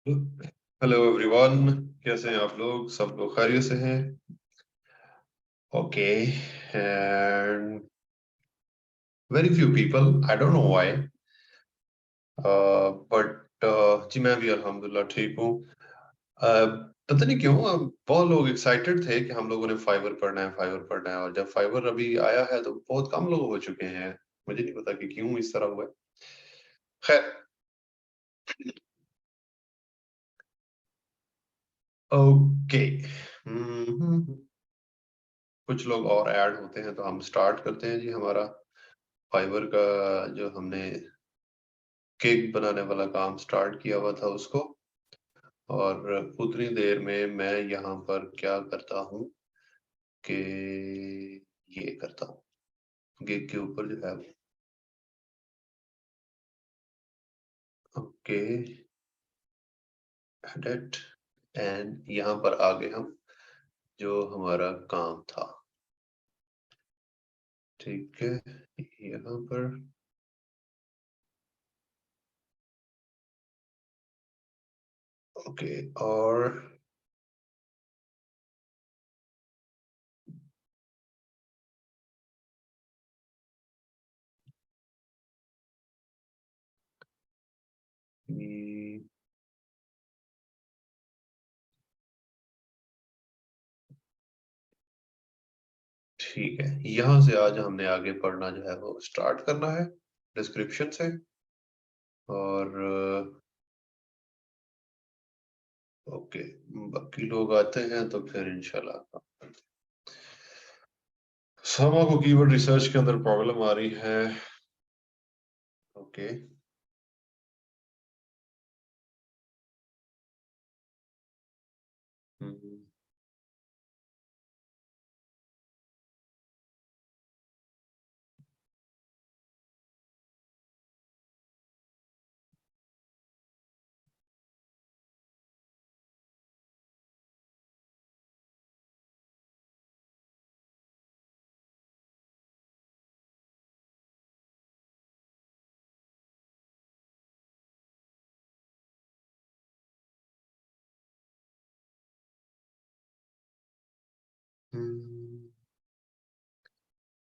Hello everyone, कैसे हैं आप लोग? सब लोग खैरियत से हैं? Okay. And very few people, I don't know why, but जी मैं भी अल्हम्दुलिल्लाह ठीक हूँ। पता नहीं क्यों बहुत लोग एक्साइटेड थे कि हम लोगों ने फाइवर पढ़ना है, फाइवर पढ़ना है, और जब फाइवर अभी आया है तो बहुत कम लोग हो चुके हैं। मुझे नहीं पता कि क्यों इस तरह हुआ है। खैर, ओके। कुछ लोग और ऐड होते हैं तो हम स्टार्ट करते हैं जी हमारा फाइवर का जो हमने केक बनाने वाला काम स्टार्ट किया हुआ था उसको। और उतनी देर में मैं यहाँ पर क्या करता हूँ कि ये करता हूँ, केक के ऊपर जो है ओके एडिट, एंड यहाँ पर आगे हम जो हमारा काम था, ठीक है, यहाँ पर ओके। और ये ठीक है, यहाँ से आज हमने आगे पढ़ना जो है वो स्टार्ट करना है डिस्क्रिप्शन से। और ओके, बाकी लोग आते हैं तो फिर इंशाल्लाह। समा को कीवर्ड रिसर्च के अंदर प्रॉब्लम आ रही है। ओके,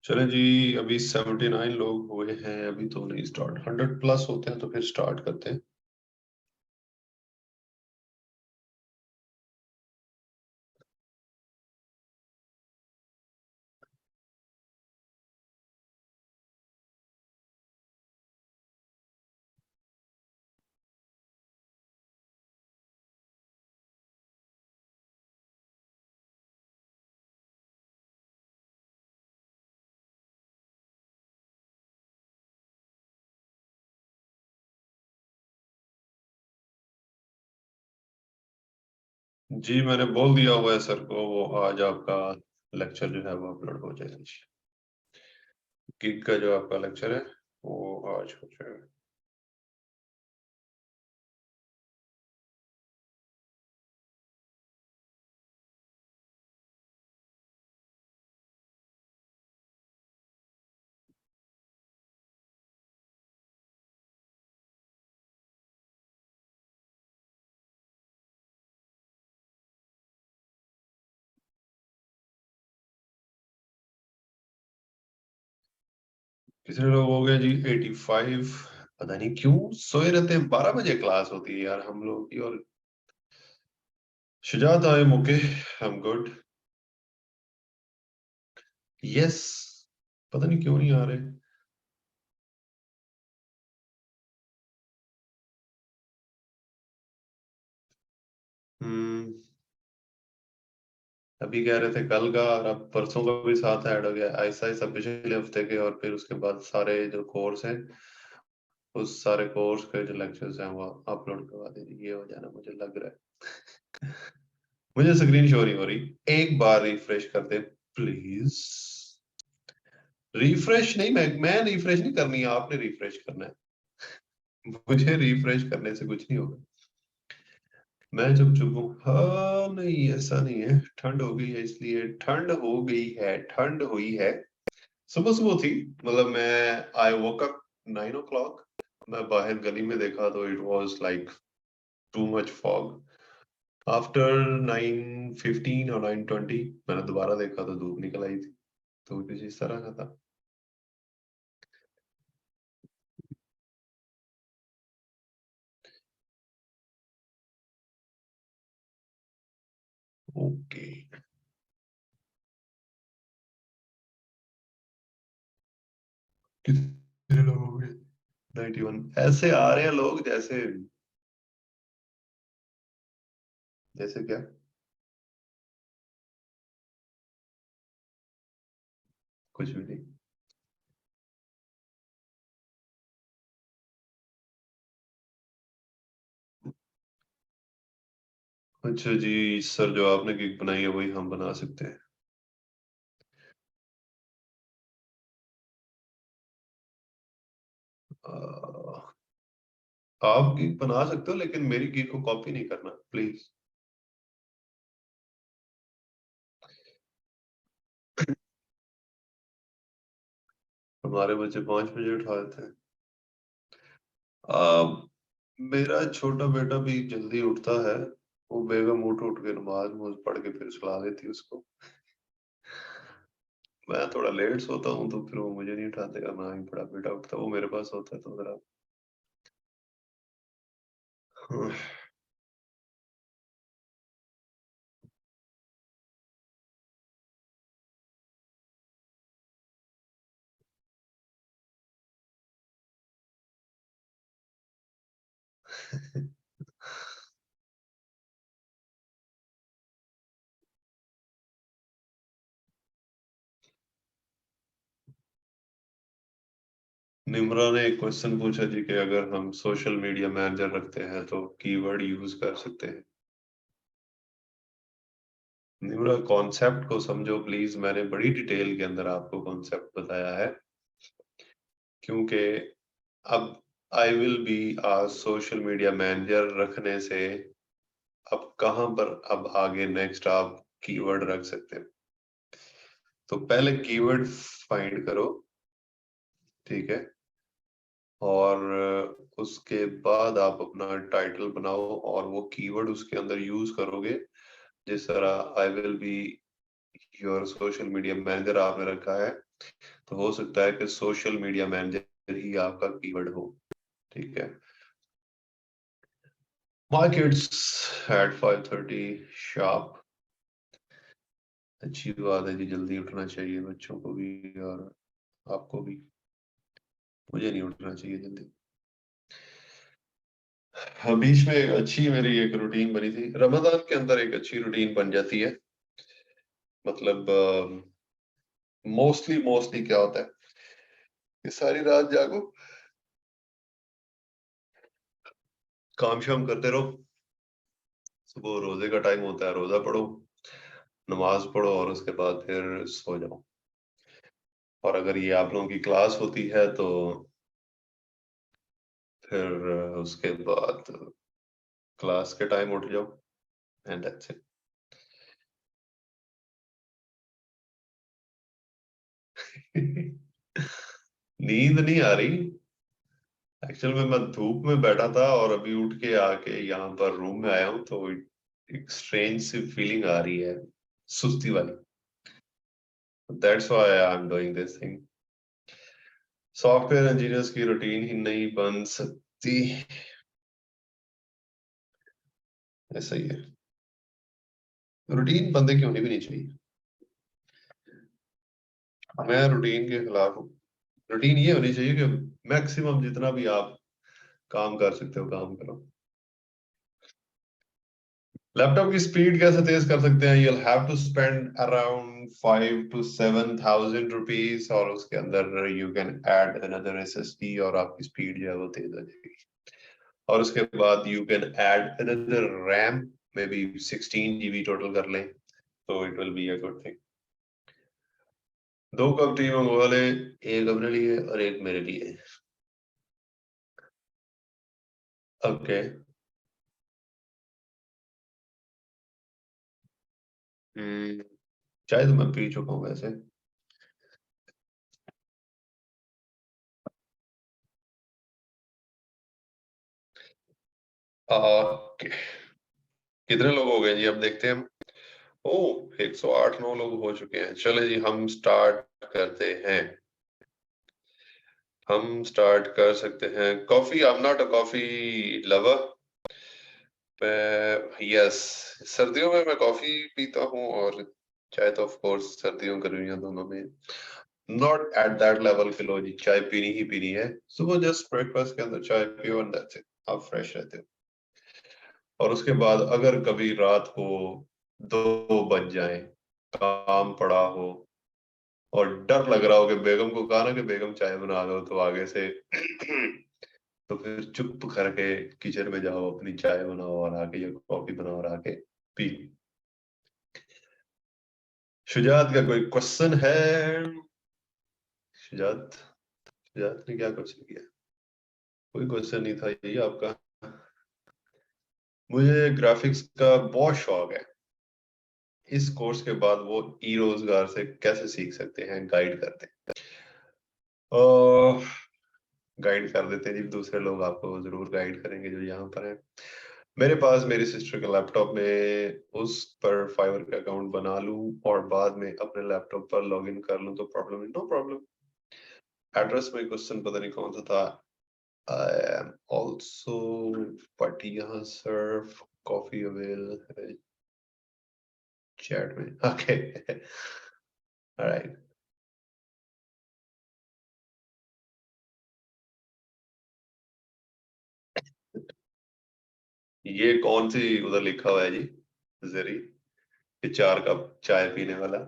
चले जी। अभी 79 लोग हुए हैं, अभी तो नहीं स्टार्ट, 100 प्लस होते हैं तो फिर स्टार्ट करते हैं। जी मैंने बोल दिया हुआ है सर को, वो आज आपका लेक्चर जो है वो अपलोड हो जाएगा। गिग का जो आपका लेक्चर है वो आज हो जाएगा। कितने लोग हो गए जी? 85। पता नहीं क्यों सोए रहते हैं, 12 बजे क्लास होती है यार हम लोग की। और शुजात आए मौके, आई एम गुड। यस, पता नहीं क्यों नहीं आ रहे। हम्म, अभी कह रहे थे कल का, और अब परसों का भी साथ ऐड हो गया। ऐसा ऐसा पिछले हफ्ते के और फिर उसके बाद सारे जो कोर्स हैं, उस सारे कोर्स के जो लेक्चर्स हैं वो अपलोड करवा दीजिए, ये हो जाना मुझे लग रहा है। मुझे स्क्रीन शो नहीं हो रही, एक बार रिफ्रेश कर दे प्लीज। रिफ्रेश नहीं, मैं रिफ्रेश नहीं करनी है, आपने रिफ्रेश करना है। मुझे रिफ्रेश करने से कुछ नहीं होगा। मैं चुप चुप हूँ। हाँ नहीं, ऐसा नहीं है, ठंड हो गई है इसलिए। ठंड हो गई है, ठंड हुई है। सुबह सुबह थी, मतलब मैं आई वोक अप 9 o'clock। मैं बाहर गली में देखा तो it was like too much fog. After 9:15 और 9:20 मैंने दोबारा देखा तो धूप निकल आई थी, तो कुछ इस तरह का था। ओके। कितने लोग हो गए? 91 ऐसे आ रहे हैं लोग, जैसे जैसे क्या? कुछ भी नहीं। अच्छा जी सर, जो आपने गिग बनाई है वही हम बना सकते हैं। आ, आप गिग बना सकते हो लेकिन मेरी गिग को कॉपी नहीं करना प्लीज। हमारे बच्चे 5 बजे उठाए थे। आ, मेरा छोटा बेटा भी जल्दी उठता है। वो बेगम उठ उठ के नमाज नमाज पढ़ के फिर सुला देती है उसको। मैं थोड़ा लेट सोता हूँ तो फिर वो मुझे नहीं उठाते, ना ही बड़ा बेटा उठता, वो मेरे पास होता है तो जरा। निम्रा ने एक क्वेश्चन पूछा जी कि अगर हम सोशल मीडिया मैनेजर रखते हैं तो कीवर्ड यूज कर सकते हैं। निम्रा कॉन्सेप्ट को समझो प्लीज, मैंने बड़ी डिटेल के अंदर आपको कॉन्सेप्ट बताया है। क्योंकि अब I will be a social media manager रखने से अब कहां पर अब आगे नेक्स्ट आप कीवर्ड रख सकते हैं। तो पहले कीवर्ड फाइंड करो, ठीक है, और उसके बाद आप अपना टाइटल बनाओ और वो कीवर्ड उसके अंदर यूज करोगे। जिस तरह आई will be your social media manager आपने रखा है, तो हो सकता है कि सोशल मीडिया मैनेजर ही आपका कीवर्ड हो, ठीक है। My kids at 5:30 sharp. अच्छी बात है जी, जल्दी उठना चाहिए बच्चों को भी और आपको भी। मुझे नहीं उठना चाहिए जल्दी। हाँ, बीच में एक अच्छी मेरी एक रूटीन बनी थी, रमजान के अंदर एक अच्छी रूटीन बन जाती है। मतलब मोस्टली मोस्टली क्या होता है कि सारी रात जागो, काम शाम करते रहो, सुबह रोजे का टाइम होता है, रोजा पढ़ो, नमाज पढ़ो और उसके बाद फिर सो जाओ। और अगर ये आप लोगों की क्लास होती है तो फिर उसके बाद क्लास के टाइम उठ जाओ, एंड दैट्स इट। नींद नहीं आ रही। एक्चुअल में मैं धूप में बैठा था और अभी उठ के आके यहाँ पर रूम में आया हूँ, तो एक स्ट्रेंज सी फीलिंग आ रही है, सुस्ती वाली। That's why I am doing this thing. Software engineers की रूटीन ही नहीं बन सकती। ऐसा ही है। रूटीन बंदे की होनी भी नहीं चाहिए। मैं रूटीन के खिलाफ हूँ। रूटीन ये होनी चाहिए कि मैक्सिमम जितना भी आप काम कर सकते हो काम करो। लैपटॉप की स्पीड कैसे तेज कर सकते हैं? you'll have to spend around 5 to 7 thousand rupees और उसके अंदर you can add another SSD और आपकी स्पीड जो है वो तेज हो जाएगी। और उसके बाद you can add another RAM, maybe 16 GB total कर लें, तो it will be a good thing। 2 cup T मंगवा लें, एक अपने लिए और एक मेरे लिए। ओके। हम्म, चाय तो मैं पी चुका हूँ वैसे। ओके, कितने लोग हो गए जी? अब देखते हैं हम। ओ 108-9 लोग हो चुके हैं। चले जी, हम स्टार्ट करते हैं। हम स्टार्ट कर सकते हैं। Coffee, I am not a coffee lover. Yes, सर्दियों में मैं कॉफी पीता हूँ, और चाय तो ऑफ कोर्स सर्दियों गर्मियों दोनों में। नॉट एट दैट लेवल के लो जी, चाय पीनी ही पीनी है। सुबह जस्ट ब्रेकफास्ट के अंदर चाय पियो एंड दैट्स इट, आप फ्रेश रहते हो। और उसके बाद अगर कभी रात को 2 बज जाए, काम पड़ा हो और डर लग रहा हो कि बेगम को कहा ना कि बेगम चाय बना दो, तो आगे से तो फिर चुप करके किचन में जाओ, अपनी चाय बनाओ और आके, या कॉफी बनाओ और आके पी। शुजात का कोई क्वेश्चन है? शुजात, शुजात ने क्या क्वेश्चन किया? कोई क्वेश्चन नहीं था ये आपका। मुझे ग्राफिक्स का बहुत शौक है। इस कोर्स के बाद वो ई रोजगार से कैसे सीख सकते हैं? गाइड करते हैं। गाइड कर देते हैं जी, दूसरे लोग आपको जरूर गाइड करेंगे जो यहाँ पर है। मेरे पास मेरी सिस्टर के लैपटॉप में उस पर फाइवर का अकाउंट बना लूं और बाद में अपने लैपटॉप पर लॉगिन कर लूं तो प्रॉब्लम? No problem. एड्रेस में क्वेश्चन पता नहीं कौन सा था। आई एम ऑल्सो, बट यहाँ सर्व कॉफी अवेल है चैट में। Okay, alright. ये कौन सी उधर लिखा हुआ है जी, जरी, कि 4 कप चाय पीने वाला?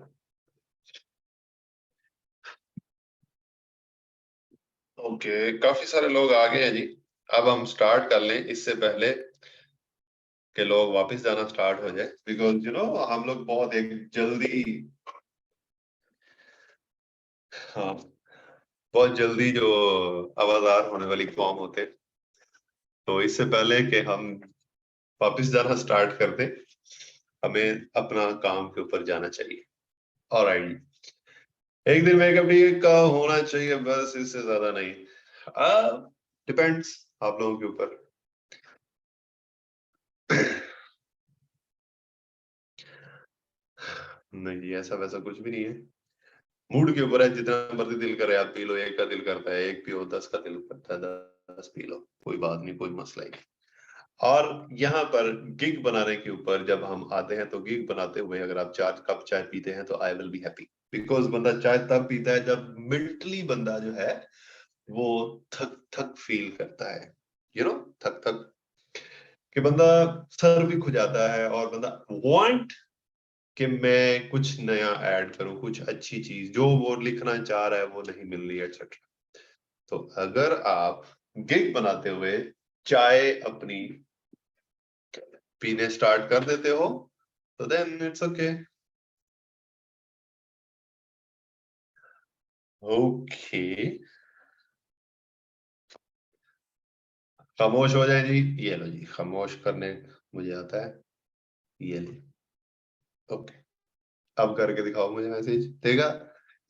ओके, काफी सारे लोग आ गए हैं जी। अब हम स्टार्ट कर लें इससे पहले कि लोग वापस जाना स्टार्ट हो जाए, बिकॉज हम लोग बहुत एक जल्दी, हाँ, बहुत जल्दी जो आवाजार होने वाली कौम होते, तो इससे पहले कि हम वापस जाना स्टार्ट कर दें, हमें अपना काम के ऊपर जाना चाहिए। ऑलराइट, एक दिन मेकअप डे का होना चाहिए बस, इससे ज्यादा नहीं। डिपेंड्स आप लोगों के ऊपर। नहीं जी, ऐसा वैसा कुछ भी नहीं है। मूड के ऊपर है, जितना मर्जी दिल करे आप पी लो। एक का दिल करता है एक पियो, 10 का दिल करता है 10 पी लो, कोई बात नहीं, कोई मसला ही नहीं। और यहाँ पर गिग बनाने के ऊपर जब हम आते हैं, तो गिग बनाते हुए अगर आप 4 कप चाय पीते हैं तो आई विल बी हैप्पी। बिकॉज बंदा चाय तब पीता है जब मेंटली बंदा जो है वो थक थक फील करता है, थक थक, कि बंदा सर भी खुजाता है और बंदा वांट कि मैं कुछ नया ऐड करूं, कुछ अच्छी चीज जो वो लिखना चाह रहा है वो नहीं मिल रही है, एक्सेट्रा। तो अगर आप गिग बनाते हुए चाय अपनी पीने स्टार्ट कर देते हो, तो देन इट्स ओके। ओके, खामोश हो जाए जी। ये लो जी, खामोश करने मुझे आता है। ये ले, ओके। अब करके दिखाओ मुझे मैसेज, देगा?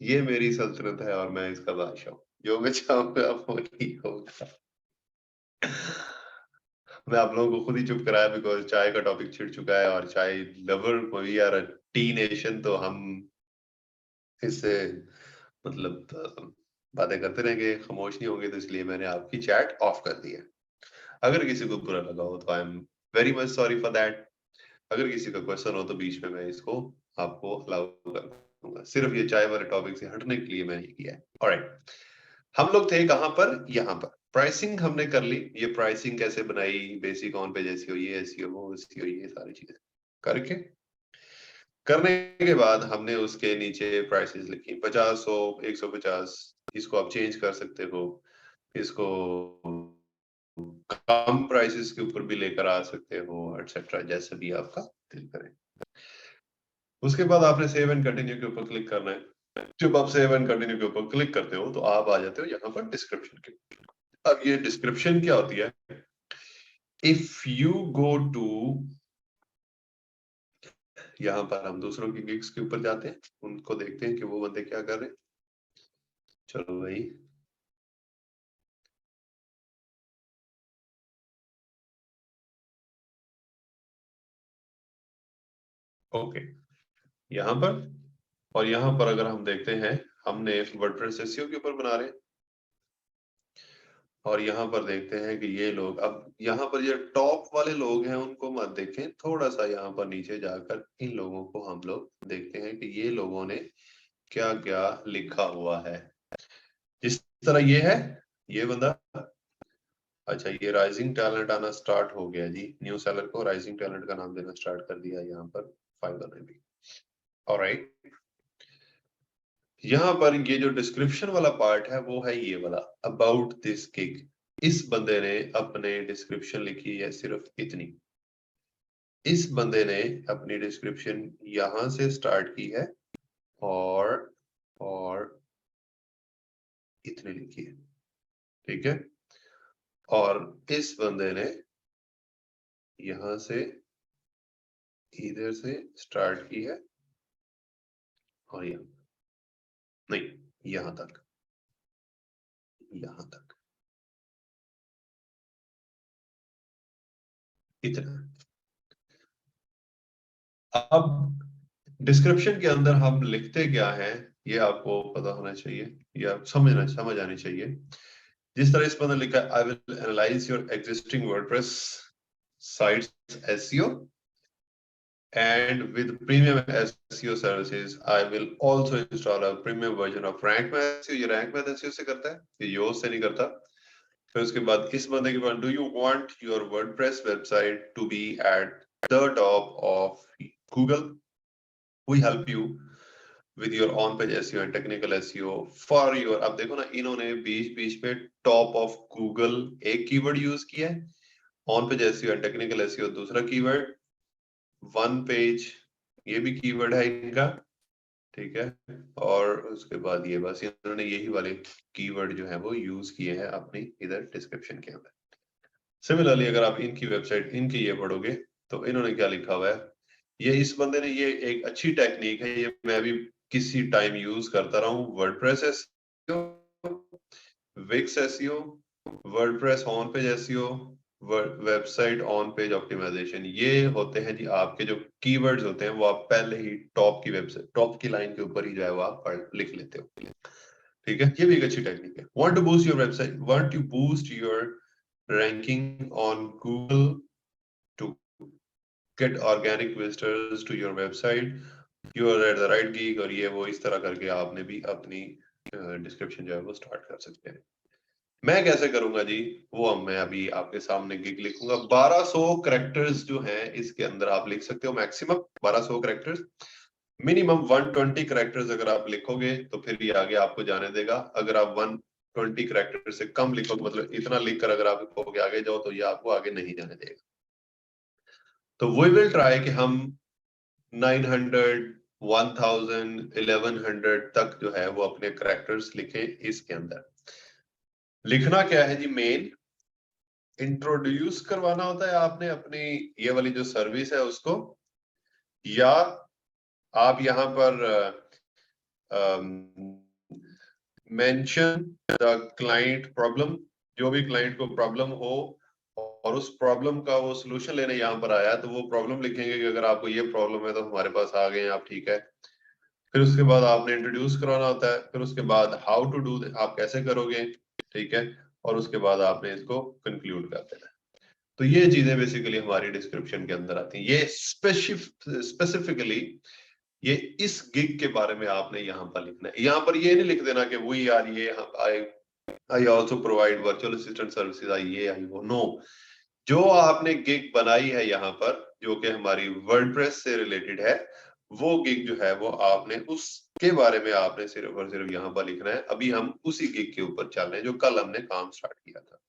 ये मेरी सल्तनत है और मैं इसका बादशाह हूँ, जो मैं चाहूंगा वो ही होगा। मैं आप लोगों को खुद ही चुप कराया, बिकॉज चाय का टॉपिक छिड़ चुका है, और chai lover, we are tea nation, तो हम इससे मतलब बातें करते रहेंगे, खामोश नहीं होंगे। तो इसलिए मैंने आपकी चैट ऑफ कर दी है। अगर किसी को बुरा लगा हो तो I am very much sorry for that. अगर किसी का क्वेश्चन हो तो बीच में मैं इसको आपको अलाउ कर दूंगा। सिर्फ ये चाय वाले टॉपिक से हटने के लिए मैंने ये किया है। ऑलराइट, हम लोग थे कहां पर? यहाँ पर प्राइसिंग हमने कर ली। ये प्राइसिंग कैसे बनाई, बेसिक ऑन पे जैसी हो, ये ऐसी हो, वो ऐसी हो, ये सारी चीजें करके, करने के बाद हमने उसके नीचे प्राइसेस लिखी, 50, 100, 150। इसको आप चेंज कर सकते हो, इसको कम प्राइसेस के ऊपर भी लेकर आ सकते हो, एटसेट्रा, जैसे भी आपका दिल करे। उसके बाद आपने सेव एंड कंटिन्यू के ऊपर क्लिक करना है। जब आप सेव एंड कंटिन्यू के ऊपर क्लिक करते हो तो आप आ जाते हो यहाँ पर डिस्क्रिप्शन के। अब ये डिस्क्रिप्शन क्या होती है? इफ यू गो टू, यहाँ पर हम दूसरों की गिग्स के ऊपर जाते हैं, उनको देखते हैं कि वो बंदे क्या कर रहे हैं। चलो भाई, ओके, यहाँ पर और यहाँ पर अगर हम देखते हैं, हमने वर्डप्रेस एसईओ के ऊपर बना रहे हैं और यहाँ पर देखते हैं कि ये लोग, अब यहाँ पर ये टॉप वाले लोग हैं उनको मत देखें, थोड़ा सा यहाँ पर नीचे जाकर इन लोगों को हम लोग देखते हैं कि ये लोगों ने क्या क्या लिखा हुआ है। जिस तरह ये है, ये बंदा, अच्छा ये राइजिंग टैलेंट आना स्टार्ट हो गया जी, न्यू सेलर को राइजिंग टैलेंट का नाम देना स्टार्ट कर दिया यहाँ पर फाइवर ने भी। ऑलराइट, यहाँ पर ये जो डिस्क्रिप्शन वाला पार्ट है वो है ये वाला, अबाउट दिस गिग। इस बंदे ने अपने डिस्क्रिप्शन लिखी है सिर्फ इतनी, इस बंदे ने अपनी डिस्क्रिप्शन यहां से स्टार्ट की है और इतनी लिखी है, ठीक है। और इस बंदे ने यहां से इधर से स्टार्ट की है और यहां नहीं, यहां तक, यहां तक इतना। अब डिस्क्रिप्शन के अंदर हम लिखते क्या है ये आपको पता होना चाहिए या समझ आनी चाहिए। जिस तरह इस पर लिखा है, I will analyse your existing WordPress sites SEO and with premium SEO services I will also install a premium version of rank math SEO। ये rank math SEO से करता है, ये योast से नहीं करता। फिर उसके बाद इस बंदे के बाद, do you want your WordPress website to be at the top of Google? We help you with your on page SEO and technical SEO for your, अब देखो ना इन्होंने बीच बीच पे टॉप ऑफ गूगल एक कीवर्ड यूज किया है, on page SEO and technical SEO दूसरा keyword, one page ये भी कीवर्ड है इनका, ठीक है। और उसके बाद ये बस इन्होंने यही वाले कीवर्ड जो है वो यूज किए हैं अपनी इधर डिस्क्रिप्शन के अंदर। सिमिलरली अगर आप इनकी वेबसाइट इनकी ये पढ़ोगे तो इन्होंने क्या लिखा हुआ है, ये इस बंदे ने, ये एक अच्छी टेक्निक है, ये मैं भी किसी टाइम यूज करता रहा हूँ, WordPress SEO, Wix SEO, WordPress on page SEO, website on page optimisation. ये होते हैं जी आपके जो कीवर्ड्स होते हैं वो आप पहले ही टॉप की वेबसाइट टॉप की लाइन के ऊपर ही जो है वो आप लिख लेते हो, ठीक है। ये भी एक अच्छी टेक्निक है। Want to boost your website, want to boost your ranking on Google to get organic visitors to your website, you are at the right gig, और ये वो इस तरह करके आपने भी अपनी डिस्क्रिप्शन जो है वो स्टार्ट कर सकते हैं। मैं कैसे करूंगा जी, वो मैं अभी आपके सामने गिग लिखूंगा। 1200 कैरेक्टर्स जो हैं इसके अंदर आप लिख सकते हो, मैक्सिमम 1200 कैरेक्टर्स, मिनिमम 120 कैरेक्टर्स अगर आप लिखोगे तो फिर ये आगे आपको जाने देगा। अगर आप 120 कैरेक्टर से कम लिखोगे, मतलब इतना लिखकर अगर आप लिखोगे आगे जाओ, तो ये आपको आगे नहीं जाने देगा। तो वी विल ट्राई कि हम 900, 1000, 1100 तक जो है वो अपने कैरेक्टर्स लिखें। इसके अंदर लिखना क्या है जी, मेन इंट्रोड्यूस करवाना होता है आपने अपनी ये वाली जो सर्विस है उसको, या आप यहाँ पर मेंशन द क्लाइंट प्रॉब्लम, जो भी क्लाइंट को प्रॉब्लम हो और उस प्रॉब्लम का वो सोल्यूशन लेने यहाँ पर आया, तो वो प्रॉब्लम लिखेंगे कि अगर आपको ये प्रॉब्लम है तो हमारे पास आ गए आप, ठीक है। फिर उसके बाद आपने इंट्रोड्यूस कराना होता है, फिर उसके बाद हाउ टू डू, आप कैसे करोगे, ठीक है। और उसके बाद आपने इसको कंक्लूड कर देना है। तो ये चीजें बेसिकली हमारी डिस्क्रिप्शन के अंदर आती हैं। ये स्पेसिफिकली ये इस गिग के बारे में आपने यहाँ पर लिखना है। यहाँ पर ये नहीं लिख देना कि वी आर ये I also provide virtual assistant services, I ये आई वो, नो। जो आपने गिग बनाई है यहाँ पर जो कि हमारी वर्डप्रेस से रिलेटेड है, वो गिग जो है वो आपने उसके बारे में आपने सिर्फ और सिर्फ यहाँ पर लिखना है। अभी हम उसी गिग के ऊपर चल रहे हैं जो कल हमने काम स्टार्ट किया था।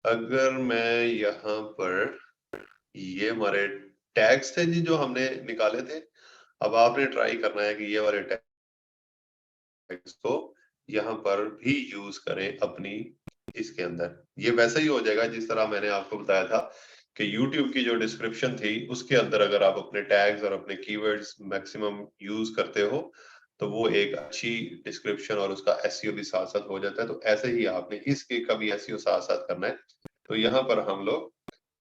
अगर मैं यहाँ पर, ये हमारे टैग्स थे जी जो हमने निकाले थे, अब आपने ट्राई करना है कि ये वाले टैग्स को यहाँ पर भी यूज करें अपनी इसके अंदर। ये वैसा ही हो जाएगा जिस तरह मैंने आपको बताया था कि YouTube की जो डिस्क्रिप्शन थी उसके अंदर अगर आप अपने टैग्स और अपने कीवर्ड्स मैक्सिमम यूज करते हो तो वो एक अच्छी डिस्क्रिप्शन और उसका एसईओ भी साथ साथ हो जाता है। तो ऐसे ही आपने इसके का भी एसईओ साथ साथ करना है। तो यहाँ पर हम लोग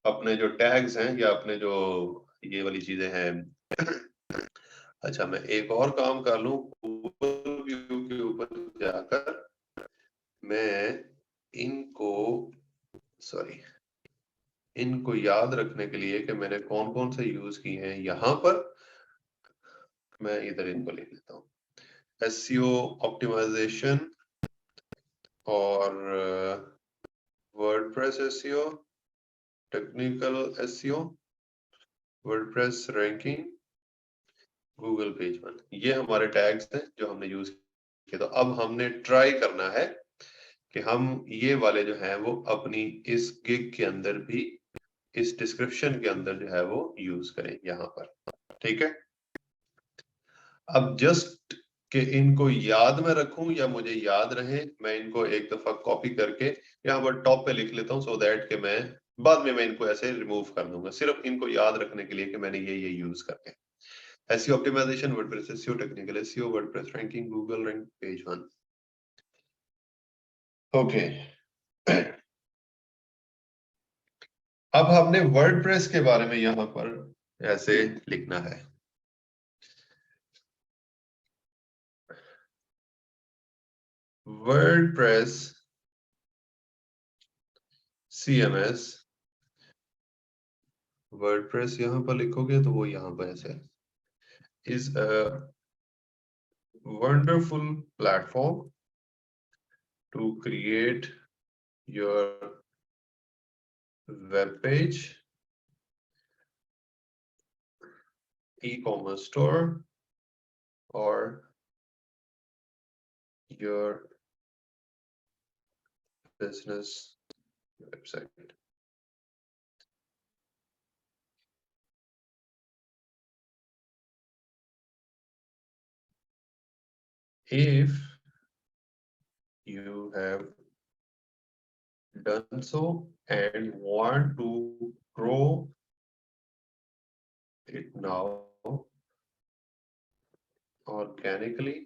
अपने जो टैग्स हैं या अपने जो ये वाली चीजें हैं अच्छा मैं एक और काम कर लूं, गूगल व्यू के ऊपर जाकर मैं इनको इनको याद रखने के लिए कि मैंने कौन कौन से यूज किए हैं, यहां पर मैं इधर इनको लिख लेता हूँ। एसईओ ऑप्टिमाइजेशन और WordPress SEO, technical SEO, WordPress ranking, Google page one, ये हमारे टैग्स हैं जो हमने यूज किए। तो अब हमने ट्राई करना है कि हम ये वाले जो हैं वो अपनी इस गिग के अंदर भी इस डिस्क्रिप्शन के अंदर जो है वो यूज करें यहाँ पर। ठीक है, अब जस्ट कि इनको याद में रखूं या मुझे याद रहे, मैं इनको एक दफा कॉपी करके यहाँ पर टॉप पे लिख लेता हूं, सो दैट कि मैं बाद में मैं इनको ऐसे रिमूव कर दूंगा, सिर्फ इनको याद रखने के लिए कि मैंने ये यूज करके। SEO optimisation, WordPress SEO, technical SEO, WordPress ranking, Google rank, page one. Okay, अब हमने वर्डप्रेस के बारे में यहां पर ऐसे लिखना है। वर्डप्रेस CMS, वर्डप्रेस यहां पर लिखोगे तो वो यहां पर ऐसे is a wonderful platform to create your web page, e-commerce store, or your business website. If you have done so and want to grow it now organically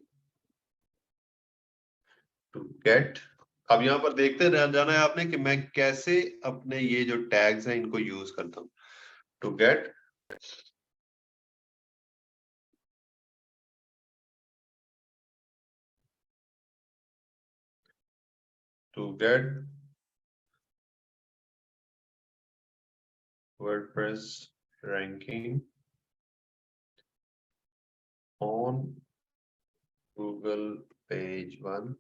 to get, अब यहां पर देखते जाना है आपने कि मैं कैसे अपने ये जो टैग्स हैं इनको यूज करता हूं। To get WordPress ranking on Google page one,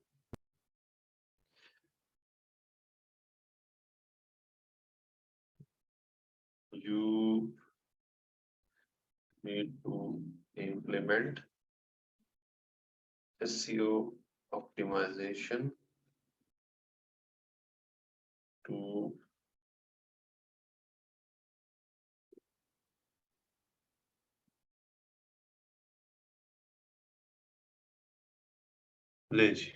you need to implement SEO optimization to ले जी।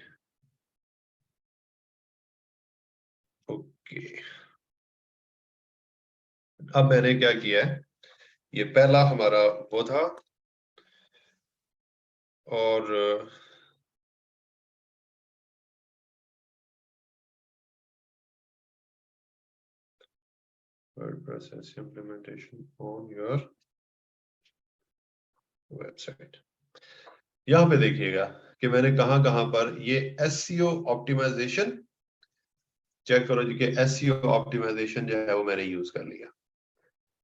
ओके, अब मैंने क्या किया है, ये पहला हमारा वो था, और WordPress implementation on your website। यहां पे देखिएगा कि मैंने कहां कहां पर ये SEO ऑप्टिमाइजेशन, चेक करो जी कि SEO ऑप्टिमाइजेशन जो है वो मैंने यूज कर लिया।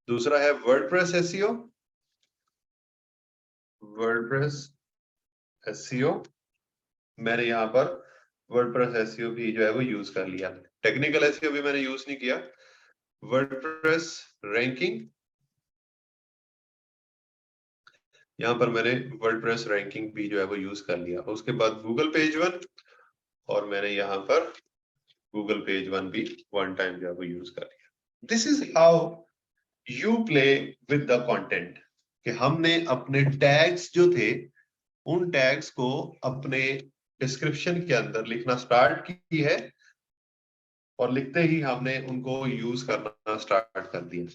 दूसरा है वर्डप्रेस SEO, वर्डप्रेस SEO मैंने यहाँ पर वर्डप्रेस SEO भी जो है वो यूज कर लिया। टेक्निकल SEO भी मैंने यूज नहीं किया। वर्डप्रेस रैंकिंग, यहाँ पर मैंने वर्डप्रेस रैंकिंग भी जो है वो यूज कर लिया। उसके बाद गूगल पेज वन, और मैंने यहाँ पर गूगल पेज वन भी वन टाइम जो है वो यूज कर लिया। This is how you play with the content, कि हमने अपने टैग्स जो थे उन टैग्स को अपने डिस्क्रिप्शन के अंदर लिखना स्टार्ट की है, और लिखते ही हमने उनको यूज करना स्टार्ट कर दिया।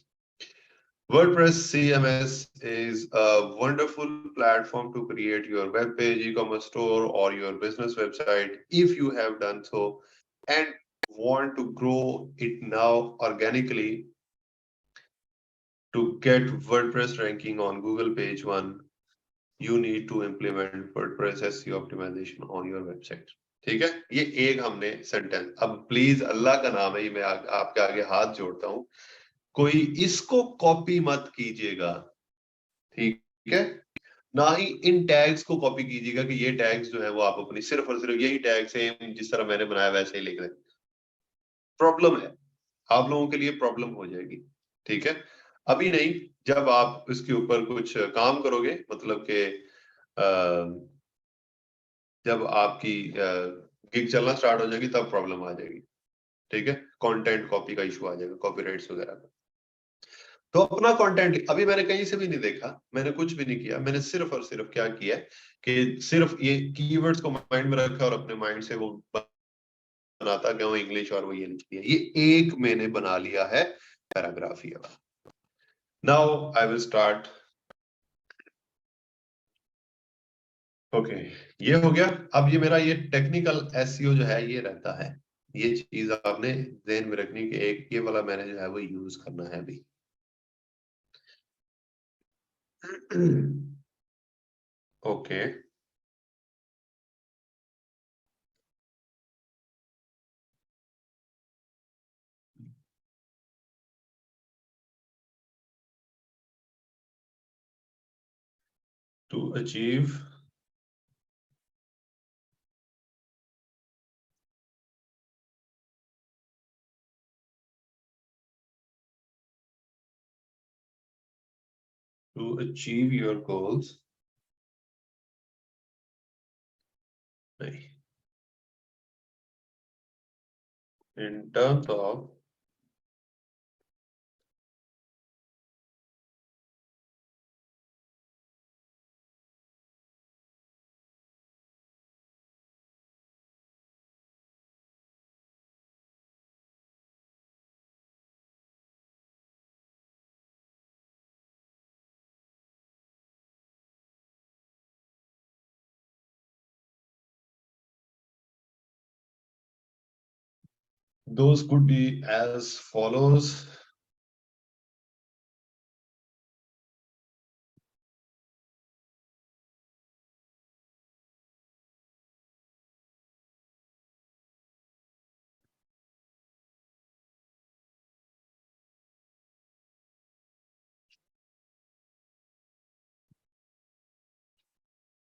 WordPress CMS is a wonderful platform to create your web page, e-commerce store, or your business website if you have done so and want to grow it now organically to get WordPress ranking on Google page 1, you need to implement WordPress SEO optimization on your website. ठीक है, ये एक हमने sentence. अब please अल्लाह का नाम है, ये मैं आपके आगे हाथ जोड़ता हूं, कोई इसको कॉपी मत कीजिएगा, ठीक है? ना ही इन टैग्स को कॉपी कीजिएगा कि ये टैग्स जो है वो आप अपनी सिर्फ और सिर्फ यही टैग सेम जिस तरह मैंने बनाया वैसे ही लिख दें। प्रॉब्लम है, आप लोगों के लिए प्रॉब्लम हो जाएगी, ठीक है? अभी नहीं, जब आप इसके ऊपर कुछ काम करोगे, मतलब कि जब आपकी गिग चलना स्टार्ट हो जाएगी तब प्रॉब्लम आ जाएगी, ठीक है? कंटेंट कॉपी का इशू आ जाएगा, कॉपीराइट्स वगैरह का। तो अपना कंटेंट अभी मैंने कहीं से भी नहीं देखा, मैंने कुछ भी नहीं किया, मैंने सिर्फ और सिर्फ क्या किया है कि सिर्फ ये कीवर्ड्स को माइंड में रखा और अपने माइंड से वो बनाता गया हूं इंग्लिश, और वो ये लिख दिया। ये एक मैंने बना लिया है पैराग्राफ ये। Now I will start. Okay, ये हो गया। अब ये मेरा ये टेक्निकल एसईओ जो है ये रहता है, ये चीज आपने ध्यान में रखनी कि एक ये वाला मैंने जो है वो यूज करना है अभी। Okay, to achieve your goals, नहीं, in terms of those could be as follows.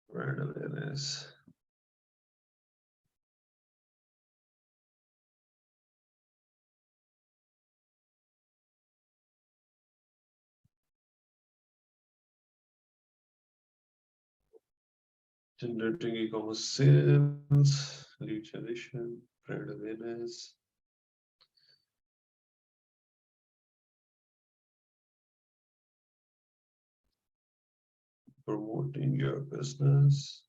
Brand awareness, generating e-commerce sales, lead generation, brand awareness, promoting your business,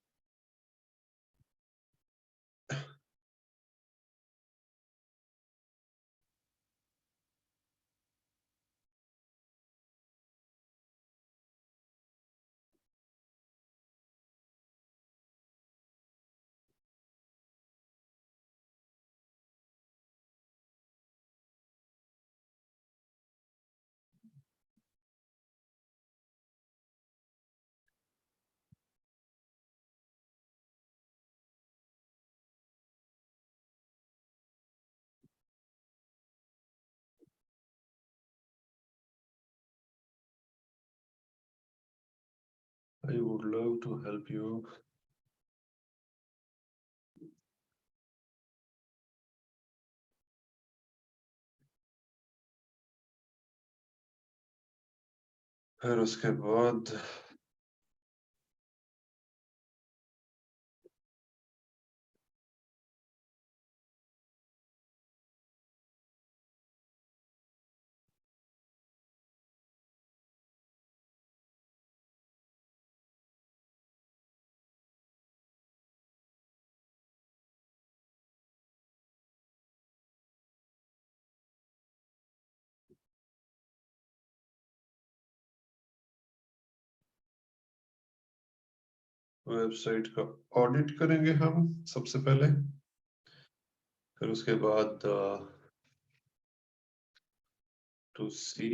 I would love to help you. फिर उसके बाद website का audit करेंगे हम सबसे पहले, फिर उसके बाद टू सी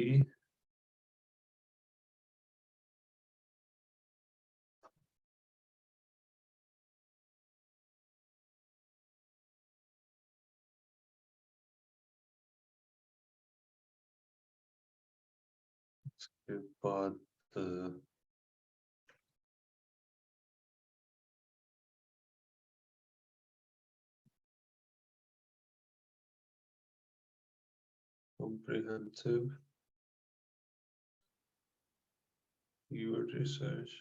उसके बाद comprehensive keyword research,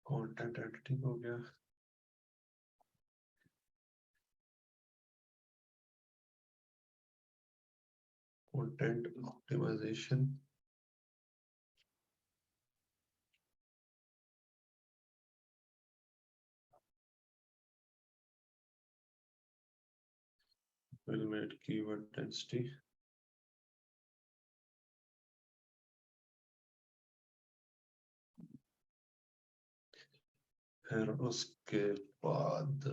content editing हो गया, content optimisation, will make keyword density, फिर उसके बाद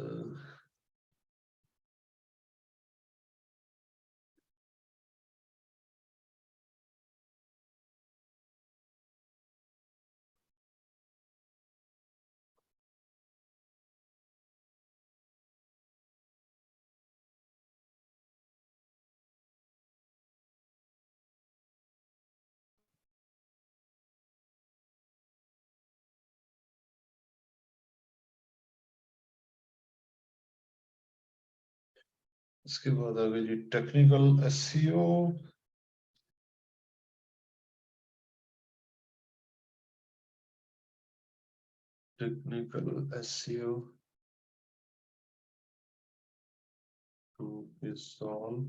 इसके बाद आ गई जी technical SEO, technical SEO to solve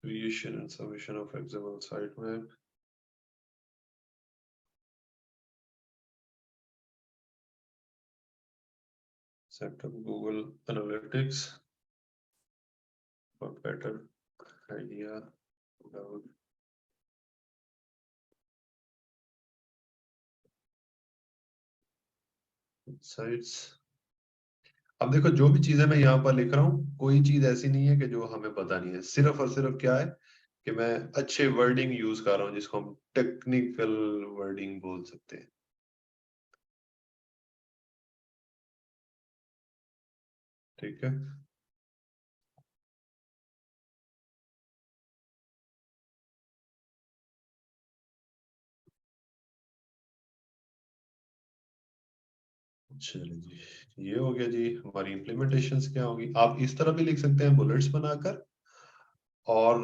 creation and submission of XML sitemap, set up Google Analytics for better idea about insights। अब देखो जो भी चीजें मैं यहाँ पर लिख रहा हूँ, कोई चीज ऐसी नहीं है कि जो हमें पता नहीं है, सिर्फ और सिर्फ क्या है कि मैं अच्छे वर्डिंग यूज कर रहा हूँ जिसको हम टेक्निकल वर्डिंग बोल सकते हैं। ठीक है, चलिए जी, ये हो गया जी हमारी इम्प्लीमेंटेशंस क्या होगी। आप इस तरह भी लिख सकते हैं बुलेट्स बनाकर, और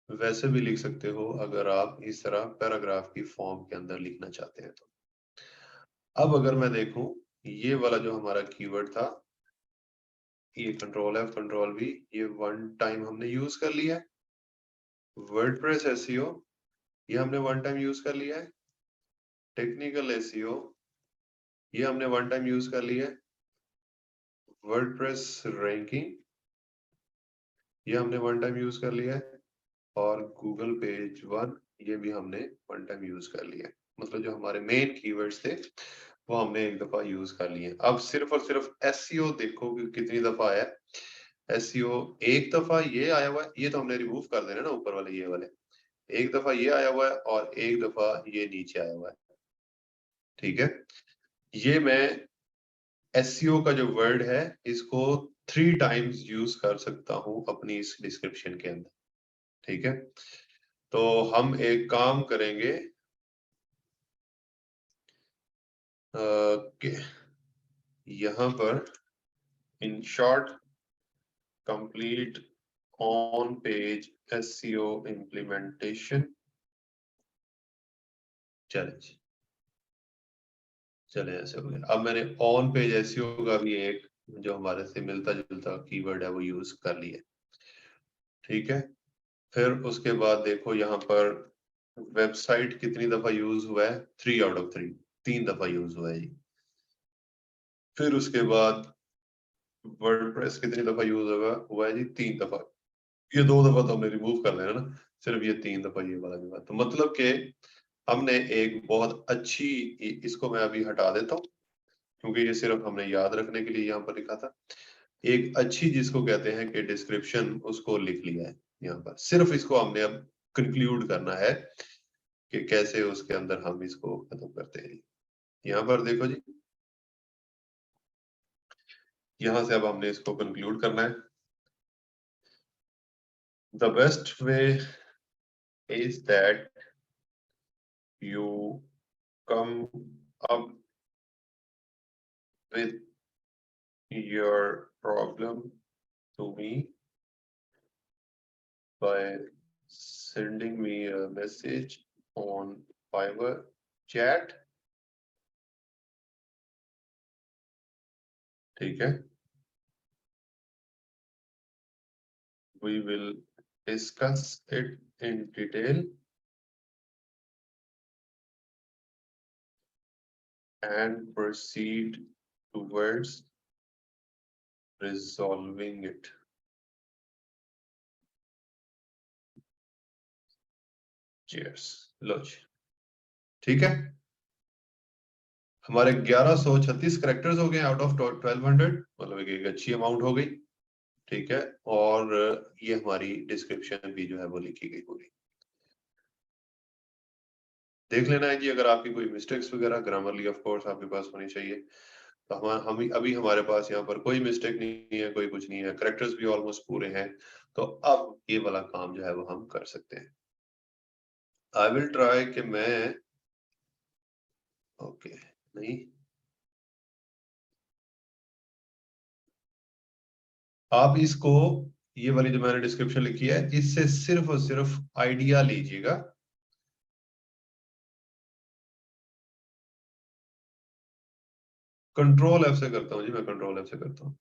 वैसे भी लिख सकते हो अगर आप इस तरह पैराग्राफ की फॉर्म के अंदर लिखना चाहते हैं तो। अब अगर मैं देखूं, ये वाला जो हमारा कीवर्ड था, ये कंट्रोल F कंट्रोल V, ये वन टाइम हमने यूज कर लिया है। वर्डप्रेस एसईओ, ये हमने वन टाइम यूज कर लिया है। टेक्निकल एसईओ, ये हमने वन टाइम यूज कर लिया है। वर्डप्रेस रैंकिंग, ये हमने वन टाइम यूज कर लिया है। और गूगल पेज वन, ये भी हमने वन टाइम यूज कर लिया है। मतलब जो हमारे मेन कीवर्ड्स थे वो हमने एक दफा यूज कर लिए। अब सिर्फ और सिर्फ एसईओ देखो कि कितनी दफा आया है। एसईओ एक दफा ये आया हुआ है, ये तो हमने रिमूव कर देना ना ऊपर वाले ये वाले। एक दफा ये आया हुआ है और एक दफा ये नीचे आया हुआ है। ठीक है, ये मैं एसईओ का जो वर्ड है इसको 3 टाइम्स यूज कर सकता हूं अपनी इस डिस्क्रिप्शन के अंदर। ठीक है, तो हम एक काम करेंगे कि यहां पर in short complete on page SEO implementation challenge. चले, ऐसे हो गया। अब मैंने ऑन पेज SEO का भी एक जो हमारे से मिलता जुलता कीवर्ड है वो यूज कर लिया। ठीक है, फिर उसके बाद देखो यहाँ पर वेबसाइट कितनी दफा यूज हुआ है, 3 आउट ऑफ 3, 3 दफा यूज हुआ है जी। फिर उसके बाद वर्डप्रेस कितनी दफा यूज हुआ है जी, 3 दफा। ये 2 दफा तो हमने रिमूव कर देना ना, सिर्फ ये 3 दफा ये वाला भी बात। तो मतलब कि हमने एक बहुत अच्छी, इसको मैं अभी हटा देता हूँ क्योंकि ये सिर्फ हमने याद रखने के लिए यहाँ पर लिखा था। एक अच्छी जिसको कहते हैं कि डिस्क्रिप्शन, उसको लिख लिया है यहाँ पर। सिर्फ इसको हमने अब कंक्लूड करना है कि कैसे उसके अंदर हम इसको खत्म करते हैं। यहाँ पर देखो जी, यहाँ से अब हमने इसको कंक्लूड करना है। The best way is that you come up with your problem to me by sending me a message on Fiverr chat। ठीक है, we will discuss it in detail and proceed towards resolving it। Cheers। लो जी, ठीक है, हमारे 1136 characters हो गए out of 1200, मतलब एक अच्छी अमाउंट हो गई। ठीक है, और ये हमारी डिस्क्रिप्शन भी जो है वो लिखी गई पूरी। देख लेना है जी, अगर आपकी कोई मिस्टेक्स वगैरह ग्रामरली ऑफ कोर्स आपके पास होनी चाहिए। तो हम अभी हमारे पास यहाँ पर कोई मिस्टेक नहीं है, कोई कुछ नहीं है, करेक्टर्स भी ऑलमोस्ट पूरे हैं। तो अब ये वाला काम जो है वो हम कर सकते हैं। आई विल ट्राई कि मैं, ओके नहीं, आप इसको, ये वाली जो मैंने डिस्क्रिप्शन लिखी है, इससे सिर्फ और सिर्फ आइडिया लीजिएगा। कंट्रोल F से करता हूँ जी, मैं कंट्रोल F से करता हूँ।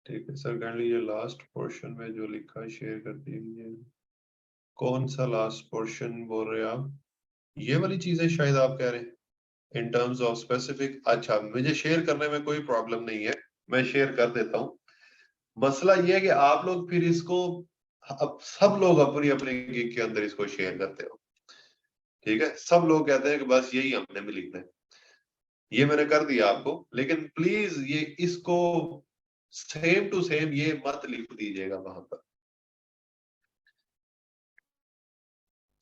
ठीक है सर, काइंडली ये लास्ट पोर्शन में जो लिखा है शेयर कर दीजिए। कौन सा लास्ट पोर्शन बोल रहे हैं आप? ये वाली चीजें शायद आप कह रहे हैं इन टर्म्स ऑफ स्पेसिफिक। अच्छा, मुझे शेयर करने में कोई प्रॉब्लम नहीं है, मैं शेयर कर देता हूँ। मसला ये है कि आप लोग फिर इसको, अब सब लोग अपनी अपने गिग के अंदर इसको शेयर करते हो। ठीक है, सब लोग कहते हैं कि बस यही हमने भी लिखना है। ये मैंने कर दिया आपको, लेकिन प्लीज ये इसको सेम टू सेम ये मत लिख दीजिएगा वहां पर।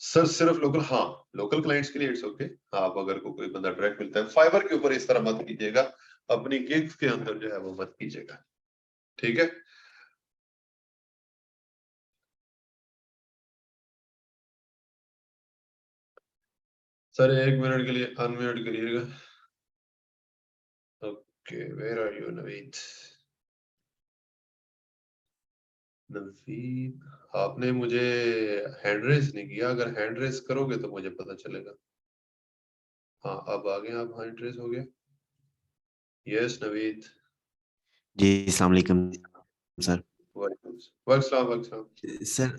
सर सिर्फ लोकल, हाँ, लोकल क्लाइंट्स के लिए इट्स ओके। आप अगर कोई बंदा डायरेक्ट मिलता है फाइबर के ऊपर, इस तरह मत कीजिएगा, अपनी गिग्स के अंदर जो है वो मत कीजिएगा। ठीक है, सर 1 मिनट के लिए अनम्यूट करिएगा। Okay, where are you Naveed? Naveed, आपने मुझे हैंड रेस नहीं किया, अगर हैंड रेस करोगे तो मुझे पता चलेगा। हाँ, अब आ गए आप, हैंड रेस हो गया। यस नवीद। जी अस्सलाम वालेकुम सर। वालेकुम अस्सलाम। सर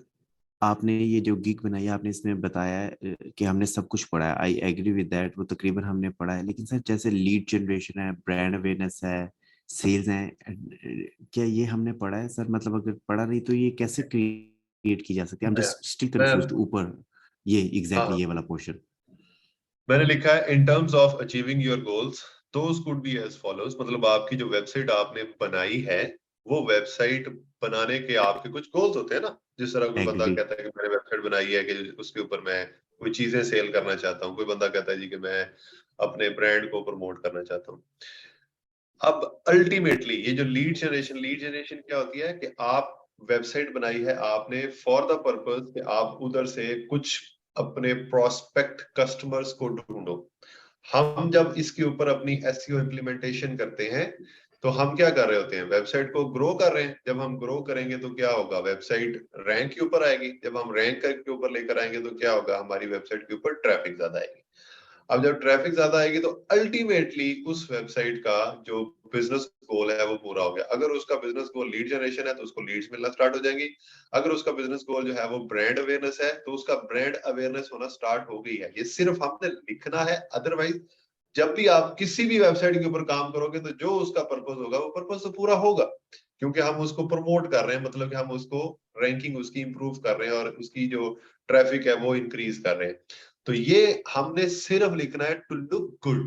आपने ये जो गिग बनाई है, आपने इसमें बताया है कि हमने सब कुछ पढ़ा है। आई एग्री विद दैट, वो तकरीबन हमने पढ़ा है। लेकिन सर जैसे लीड जनरेशन है, ब्रांड अवेयरनेस है, सेल्स है, क्या ये हमने पढ़ा है सर? मतलब अगर पढ़ा नहीं तो ये कैसे क्रिएट की जा सकती है? हम मैं जस्ट स्टिल मैं कंफ्यूज्ड ऊपर, ये एग्जैक्टली हाँ, ये वाला पोर्शन। मैंने लिखा है in terms of achieving your goals those could be as follows. मतलब आपकी जो वेबसाइट आपने बनाई है, वो वेबसाइट बनाने के आपके कुछ गोल्स होते हैं ना। जिस तरह कोई बंदा एग्री। कहता है कि मैंने वेबसाइट बनाई है कि उसके ऊपर मैं कोई चीजें सेल करना चाहता हूँ, कोई बंदा कहता है जी कि मैं अपने ब्रांड को प्रमोट करना चाहता हूँ। अब अल्टीमेटली ये जो लीड जनरेशन क्या होती है कि आप वेबसाइट बनाई है आपने फॉर द पर्पस कि आप उधर से कुछ अपने प्रोस्पेक्ट कस्टमर्स को ढूंढो। हम जब इसके ऊपर अपनी एसईओ इम्प्लीमेंटेशन करते हैं तो हम क्या कर रहे होते हैं, वेबसाइट को ग्रो कर रहे हैं। जब हम ग्रो करेंगे तो क्या होगा, वेबसाइट रैंक के ऊपर आएगी। जब हम रैंक के ऊपर लेकर आएंगे तो क्या होगा, हमारी वेबसाइट के ऊपर ट्रैफिक ज्यादा आएगी। अब जब ट्रैफिक ज्यादा आएगी तो अल्टीमेटली उस वेबसाइट का जो बिजनेस गोल है वो पूरा हो गया। अगर उसका बिजनेस गोल लीड जनरेशन है तो उसको लीड्स मिलना स्टार्ट हो जाएंगी। अगर उसका बिजनेस गोल जो है वो ब्रांड अवेयरनेस है तो उसका ब्रांड अवेयरनेस होना स्टार्ट हो गई है। ये सिर्फ हमने लिखना है, अदरवाइज जब भी आप किसी भी वेबसाइट के ऊपर काम करोगे तो जो उसका पर्पस होगा वो पर्पस तो पूरा होगा, क्योंकि हम उसको प्रमोट कर रहे हैं, मतलब कि हम उसको रैंकिंग उसकी इंप्रूव कर रहे हैं और उसकी जो ट्रैफिक है वो इंक्रीज कर रहे हैं। तो ये हमने सिर्फ लिखना है टू लुक गुड।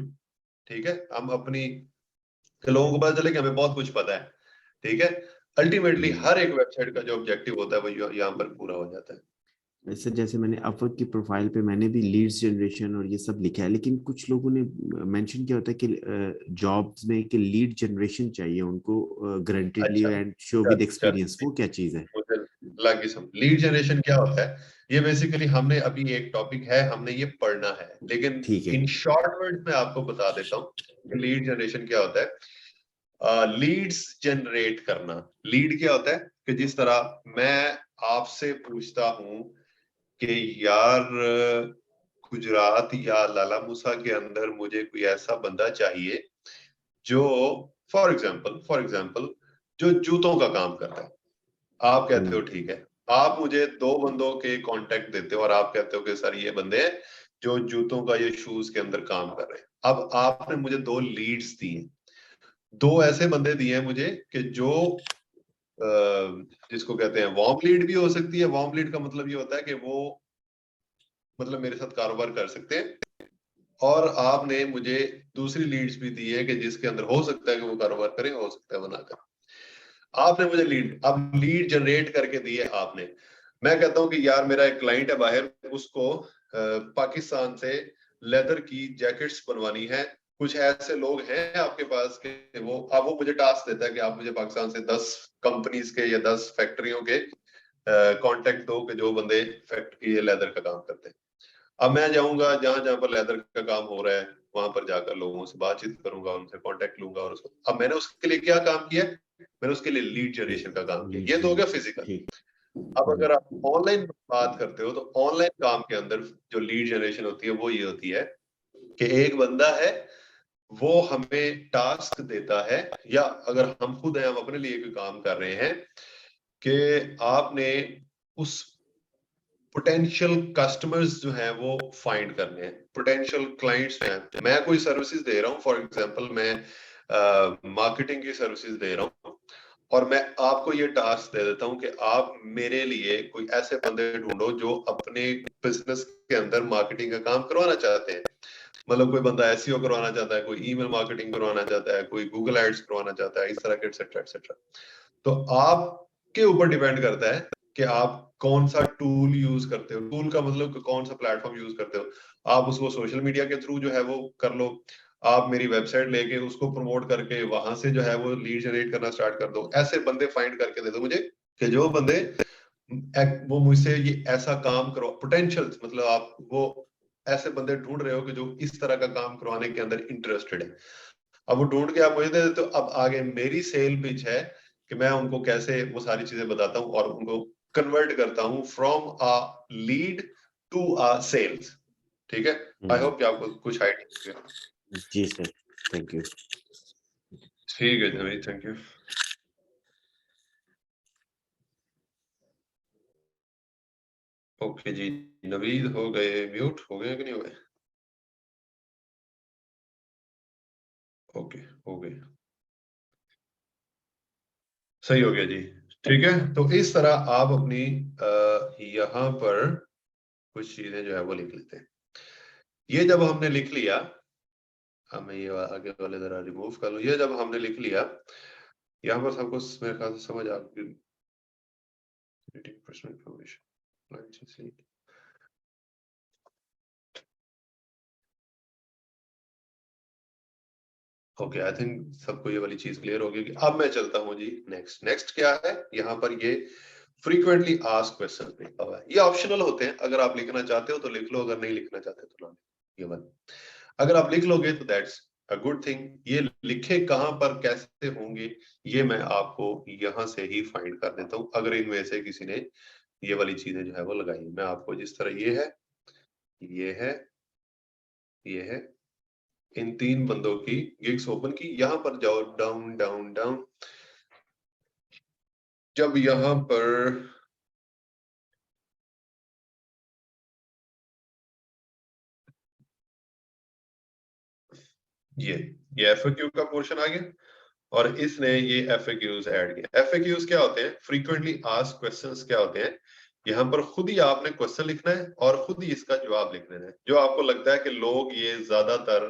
ठीक है, हम अपनी लोगों को पता चले कि हमें बहुत कुछ पता है। ठीक है, अल्टीमेटली हर एक वेबसाइट का जो ऑब्जेक्टिव होता है वो यहाँ पर पूरा हो जाता है। वैसे जैसे मैंने अपवर्क की प्रोफाइल पे मैंने भी लीड्स जनरेशन और ये सब लिखा है, लेकिन कुछ लोगों ने मेंशन किया होता है कि जॉब्स में कि लीड जनरेशन चाहिए उनको गारंटेडली अच्छा, एंड शो विद चल एक्सपीरियंस। वो क्या चीज है? मुझे लगी समझ। लीड जनरेशन क्या होता है, ये बेसिकली हमने अभी एक टॉपिक है, हमने ये पढ़ना है, लेकिन ठीक है। इन शॉर्ट वर्ड में आपको बता देता हूँ कि लीड जनरेशन क्या होता है। लीड्स जनरेट करना। लीड क्या होता है कि जिस तरह मैं आपसे पूछता हूं कि यार गुजरात या लालामुसा के अंदर मुझे कोई ऐसा बंदा चाहिए जो फॉर एग्जाम्पल जो जूतों का काम करता है। आप कहते हो ठीक है, आप मुझे दो बंदों के कांटेक्ट देते हो और आप कहते हो कि सर ये बंदे हैं जो जूतों का ये शूज के अंदर काम कर रहे हैं। अब आपने मुझे दो लीड्स दी हैं, दो ऐसे बंदे दिए हैं मुझे कि जो जिसको कहते हैं वार्म लीड भी हो सकती है। वार्म लीड का मतलब ये होता है कि वो मतलब मेरे साथ कारोबार कर सकते हैं। और आपने मुझे दूसरी लीड्स भी दी है कि जिसके अंदर हो सकता है कि वो कारोबार करें, हो सकता है बनाकर। आपने मुझे लीड अब लीड जनरेट करके दी है आपने। मैं कहता हूं कि यार मेरा एक क्लाइंट है बाहर, उसको पाकिस्तान से लेदर की जैकेट्स बनवानी है। कुछ ऐसे लोग हैं आपके पास के वो, अब वो मुझे टास्क देता है कि आप मुझे पाकिस्तान से 10 कंपनीज के या 10 फैक्ट्रियों के कांटेक्ट दो कि जो बंदे फैक्ट्री लेदर का काम करते हैं। अब मैं जाऊंगा जहां जहां पर लेदर का काम हो रहा है, वहां पर जाकर लोगों से बातचीत करूंगा, उनसे कांटेक्ट लूंगा और उसको, अब मैंने उसके लिए क्या काम किया, मैंने उसके लिए लीड जनरेशन का काम किया। लीड ये तो हो गया जनरेशन। फिजिकल। ठीक। अब अगर आप ऑनलाइन बात करते हो तो ऑनलाइन काम के अंदर जो लीड जनरेशन होती है वो ये होती है कि एक बंदा है, वो हमें टास्क देता है, या अगर हम खुद हैं, हम अपने लिए कोई काम कर रहे हैं कि आपने उस पोटेंशियल कस्टमर्स जो हैं वो फाइंड करने हैं, पोटेंशियल क्लाइंट्स जो हैं। मैं कोई सर्विसेज दे रहा हूँ, फॉर एग्जांपल मैं मार्केटिंग की सर्विसेज दे रहा हूँ, और मैं आपको ये टास्क दे देता हूँ कि आप मेरे लिए कोई ऐसे बंदे ढूंढो जो अपने बिजनेस के अंदर मार्केटिंग का काम करवाना चाहते हैं। मतलब कोई बंदा एसईओ करवाना चाहता है, कोई ईमेल मार्केटिंग करवाना चाहता है, कोई गूगल एड्स करवाना चाहता है, इस तरह के एक्सेट्रा एक्सेट्रा। तो आपके ऊपर डिपेंड करता है कि आप कौन सा टूल यूज करते हो। टूल का मतलब कि कौन सा प्लेटफॉर्म यूज करते हो। आप उसको सोशल मीडिया के थ्रू जो है वो कर लो, आप मेरी वेबसाइट लेके उसको प्रमोट करके वहां से जो है वो लीड जनरेट करना स्टार्ट कर दो। ऐसे बंदे फाइंड करके दे दो मुझे कि जो बंदे वो मुझसे ये ऐसा काम करो, पोटेंशियल मतलब आप वो ऐसे बंदे ढूंढ रहे हो कि जो इस तरह का काम करवाने के अंदर इंटरेस्टेड है। अब वो ढूंढ के आप मुझे दे देते हो। अब आगे मेरी सेल पिच है कि मैं उनको कैसे वो सारी चीजें बताता हूँ और उनको कन्वर्ट करता हूँ from a lead to a sales. ठीक है, आई होप कि आपको कुछ आइडिया। जी सर, थैंक यू। ठीक है भाई, थैंक यू। ओके जी, नवीद हो गए म्यूट, हो गए कि नहीं हो गए? ओके, हो गए, सही हो गया जी। ठीक है, तो इस तरह आप अपनी यहाँ पर कुछ चीजें जो है वो लिख लेते हैं। ये जब हमने लिख लिया, हमें ये आगे वाले जरा रिमूव कर लो। ये जब हमने लिख लिया, यहाँ पर सबको मेरे ख्याल से समझ आ गई। Personal information, okay, I think सबको ये वाली चीज क्लियर होगी कि अब मैं चलता हूं जी नेक्स्ट क्या है यहाँ पर ये फ्रीक्वेंटली आस्क्ड क्वेश्चन लिखा हुआ है। ये ऑप्शनल होते हैं, अगर आप लिखना चाहते हो तो लिख लो, अगर नहीं लिखना चाहते तो ना लिखो। ये वाला अगर आप लिख लोगे तो दैट्स अ गुड थिंग। ये लिखे कहां पर कैसे होंगे ये मैं आपको यहां से ही फाइंड कर देता हूं, अगर इनमें से किसी ने ये वाली चीजें जो है वो लगाई। मैं आपको जिस तरह ये है, ये है, ये है, इन 3 बंदों की गिग्स ओपन की। यहां पर जाओ, डाउन डाउन डाउन, जब यहां पर ये एफएक्यू का पोर्शन आ गया और इसने ये एफएक्यूज ऐड किया। एफएक्यूज क्या होते हैं? फ्रीक्वेंटली आस्क्ड क्वेश्चंस क्या होते हैं? यहाँ पर खुद ही आपने क्वेश्चन लिखना है और खुद ही इसका जवाब लिख देना है। जो आपको लगता है कि लोग ये ज्यादातर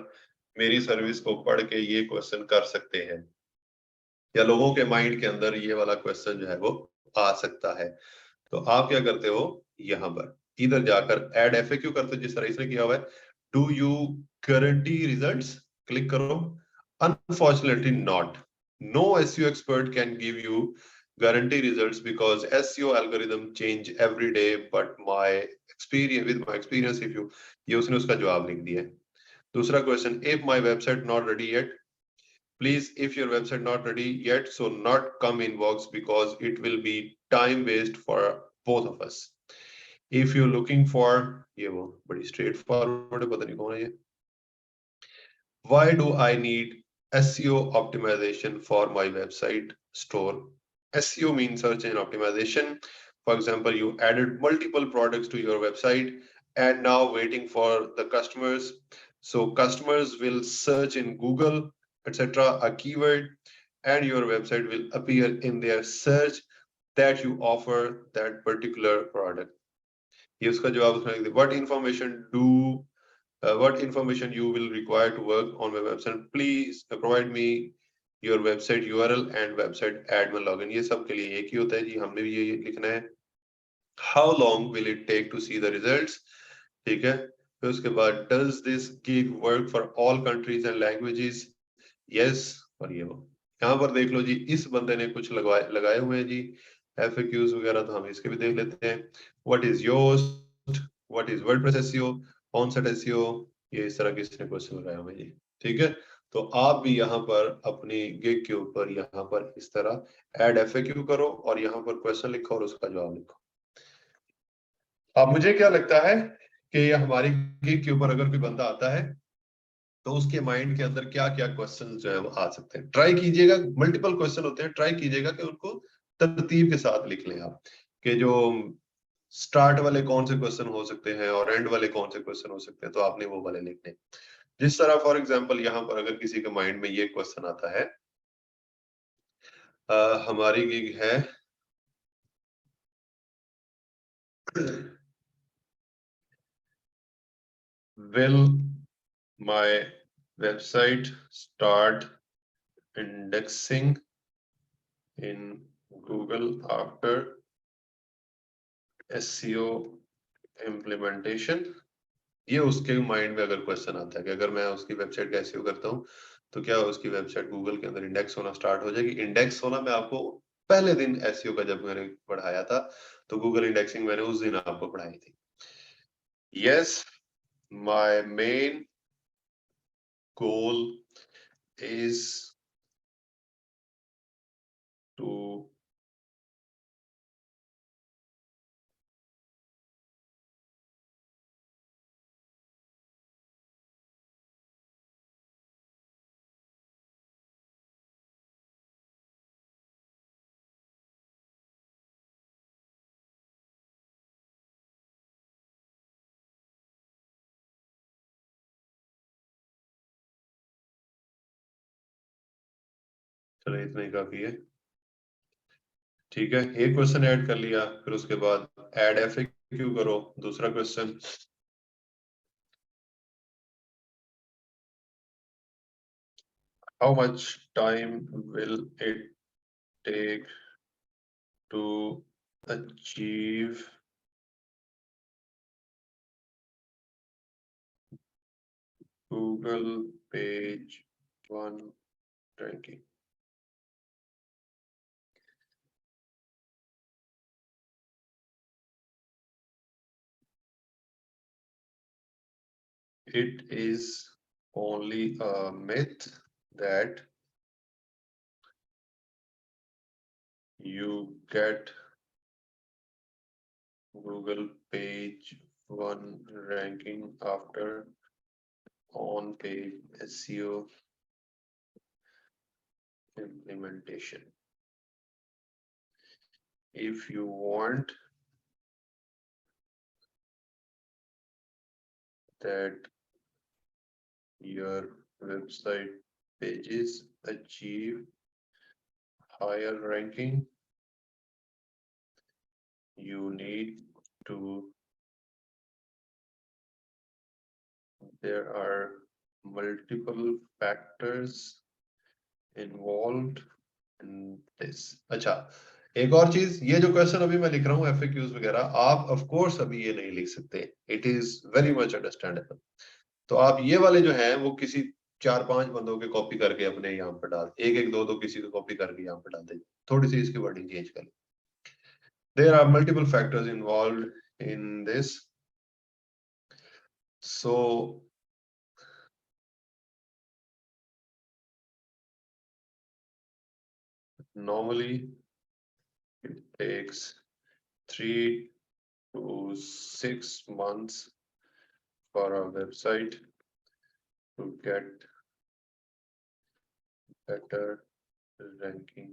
मेरी सर्विस को पढ़ के ये क्वेश्चन कर सकते हैं, या लोगों के माइंड के अंदर ये वाला क्वेश्चन जो है वो आ सकता है, तो आप क्या करते हो? यहाँ पर इधर जाकर ऐड एफएक्यू करते हो, जिस तरह इसने किया हुआ है। Do you guarantee results? Click करो। Unfortunately not. No SEO expert can give you guarantee results because SEO algorithm change every day. But my experience, with my experience, if you, ये उसने उसका जवाब लिख दिया है। दूसरा question, if my website not ready yet, please, if your website not ready yet, so not come inbox because it will be time waste for both of us. If you're looking for, ये वो बड़ी straightforward है, पता नहीं कौन है ये। Why do I need SEO optimization for my website store? SEO means search engine optimization. For example, you added multiple products to your website and now waiting for the customers. So customers will search in Google, etc., a keyword, and your website will appear in their search that you offer that particular product. ये उसका जवाब उसने लिख दिया। What information you will require to work on my website? Please provide me your website URL and website admin login. ये सब के लिए एक ही होता है जी, हमने भी ये लिखना है। How long will it take to see the results? ठीक है, फिर उसके बाद does this gig work for all countries and languages? Yes, और ये वो यहाँ पर देख लो जी, इस बंदे ने कुछ लगाए हुए हैं जी FAQs वगैरह, तो हम इसके भी देख लेते हैं। What is Yoast? What is WordPress SEO? Onset SEO? ये इस तरह के इसने क्वेश्चन लगाए हुए हैं जी। ठीक है, तो आप भी यहाँ पर अपनी गिग के ऊपर यहाँ पर इस तरह ऐड FAQ करो और यहाँ पर क्वेश्चन लिखो और उसका जवाब लिखो। अब मुझे क्या लगता है कि हमारी गिग के ऊपर अगर कोई बंदा आता है तो उसके माइंड के अंदर क्या क्या क्वेश्चन जो है वो आ सकते हैं। ट्राई कीजिएगा, मल्टीपल क्वेश्चन होते हैं, ट्राई कीजिएगा कि उनको तरतीब के साथ लिख लें आप, कि जो स्टार्ट वाले कौन से क्वेश्चन हो सकते हैं और एंड वाले कौन से क्वेश्चन हो सकते हैं, तो आपने वो वाले लिखने। जिस तरह फॉर एग्जांपल यहाँ पर अगर किसी के माइंड में ये क्वेश्चन आता है, हमारी गिग है will my website start indexing in Google after SEO implementation? ये उसके माइंड में अगर क्वेश्चन आता है कि अगर मैं उसकी वेबसाइट का एसईओ करता हूँ तो क्या उसकी वेबसाइट गूगल के अंदर इंडेक्स होना स्टार्ट हो जाएगी? इंडेक्स होना मैं आपको पहले दिन एसईओ का जब मैंने पढ़ाया था, तो गूगल इंडेक्सिंग मैंने उस दिन आपको पढ़ाई थी। Yes, my main goal is to चलो इतना ही काफी है। ठीक है, एक क्वेश्चन ऐड कर लिया, फिर उसके बाद ऐड एफएक्यू करो। दूसरा question, how much time will it take to achieve Google page 1 ranking. It is only a myth that you get Google page one ranking after on-page SEO implementation. If you want that your website pages achieve higher ranking, you need to, there are multiple factors involved in this. अच्छा, एक और चीज, ये जो question अभी मैं लिख रहा हूँ FAQs वगैरह, आप ऑफ कोर्स अभी ये नहीं लिख सकते, it is very much understandable. तो आप ये वाले जो हैं वो किसी 4-5 बंदों के कॉपी करके अपने यहाँ पर डाल, एक एक दो दो किसी को कॉपी करके यहाँ पर डाल दे, थोड़ी सी इसकी वर्डिंग चेंज कर। There are multiple factors involved in this, so normally it takes 3 to 6 months for a website to get better ranking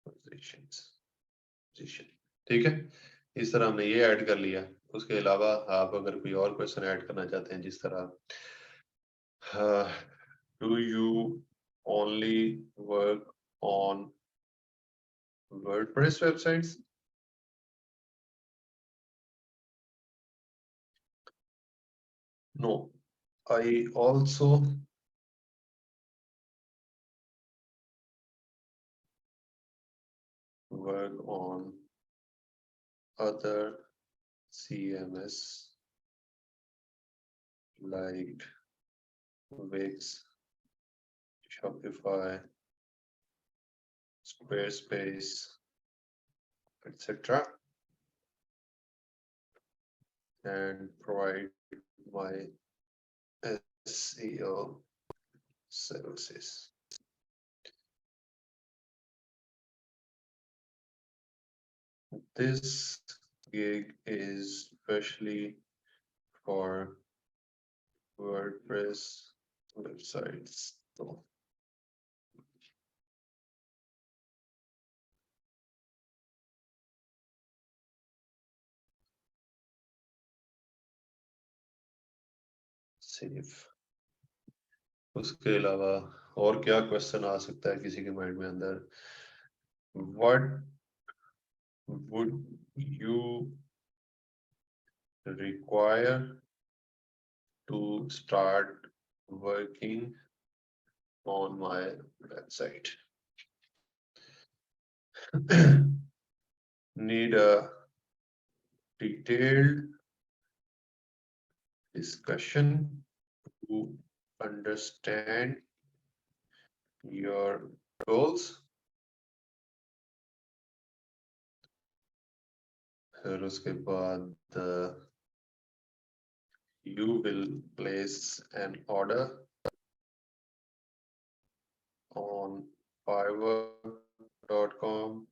position। ठीक है, इस तरह हमने ये ऐड कर लिया। उसके अलावा आप अगर कोई और क्वेश्चन ऐड करना चाहते हैं, जिस तरह do you only work on WordPress websites? No, I also work on other CMS like Wix, Shopify, Squarespace, etc., and provide my SEO services. This gig is especially for WordPress websites. So, save. उसके अलावा और क्या question आ सकता है किसी के mind में अंदर? What would you require to start working on my website? Need a detailed discussion to understand your goals. फिर उसके बाद you will place an order on Fiverr.com.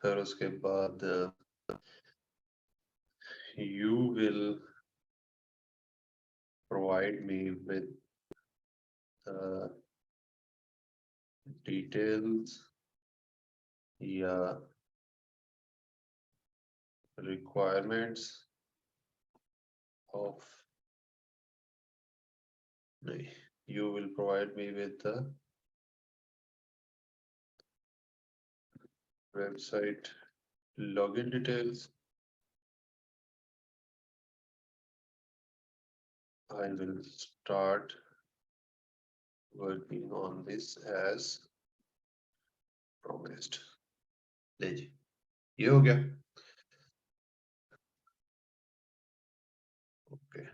फिर उसके बाद you will provide me with details या requirements of, you will provide me with the website login details. I will start working on this as promised. ले जी, ये हो गया। Okay,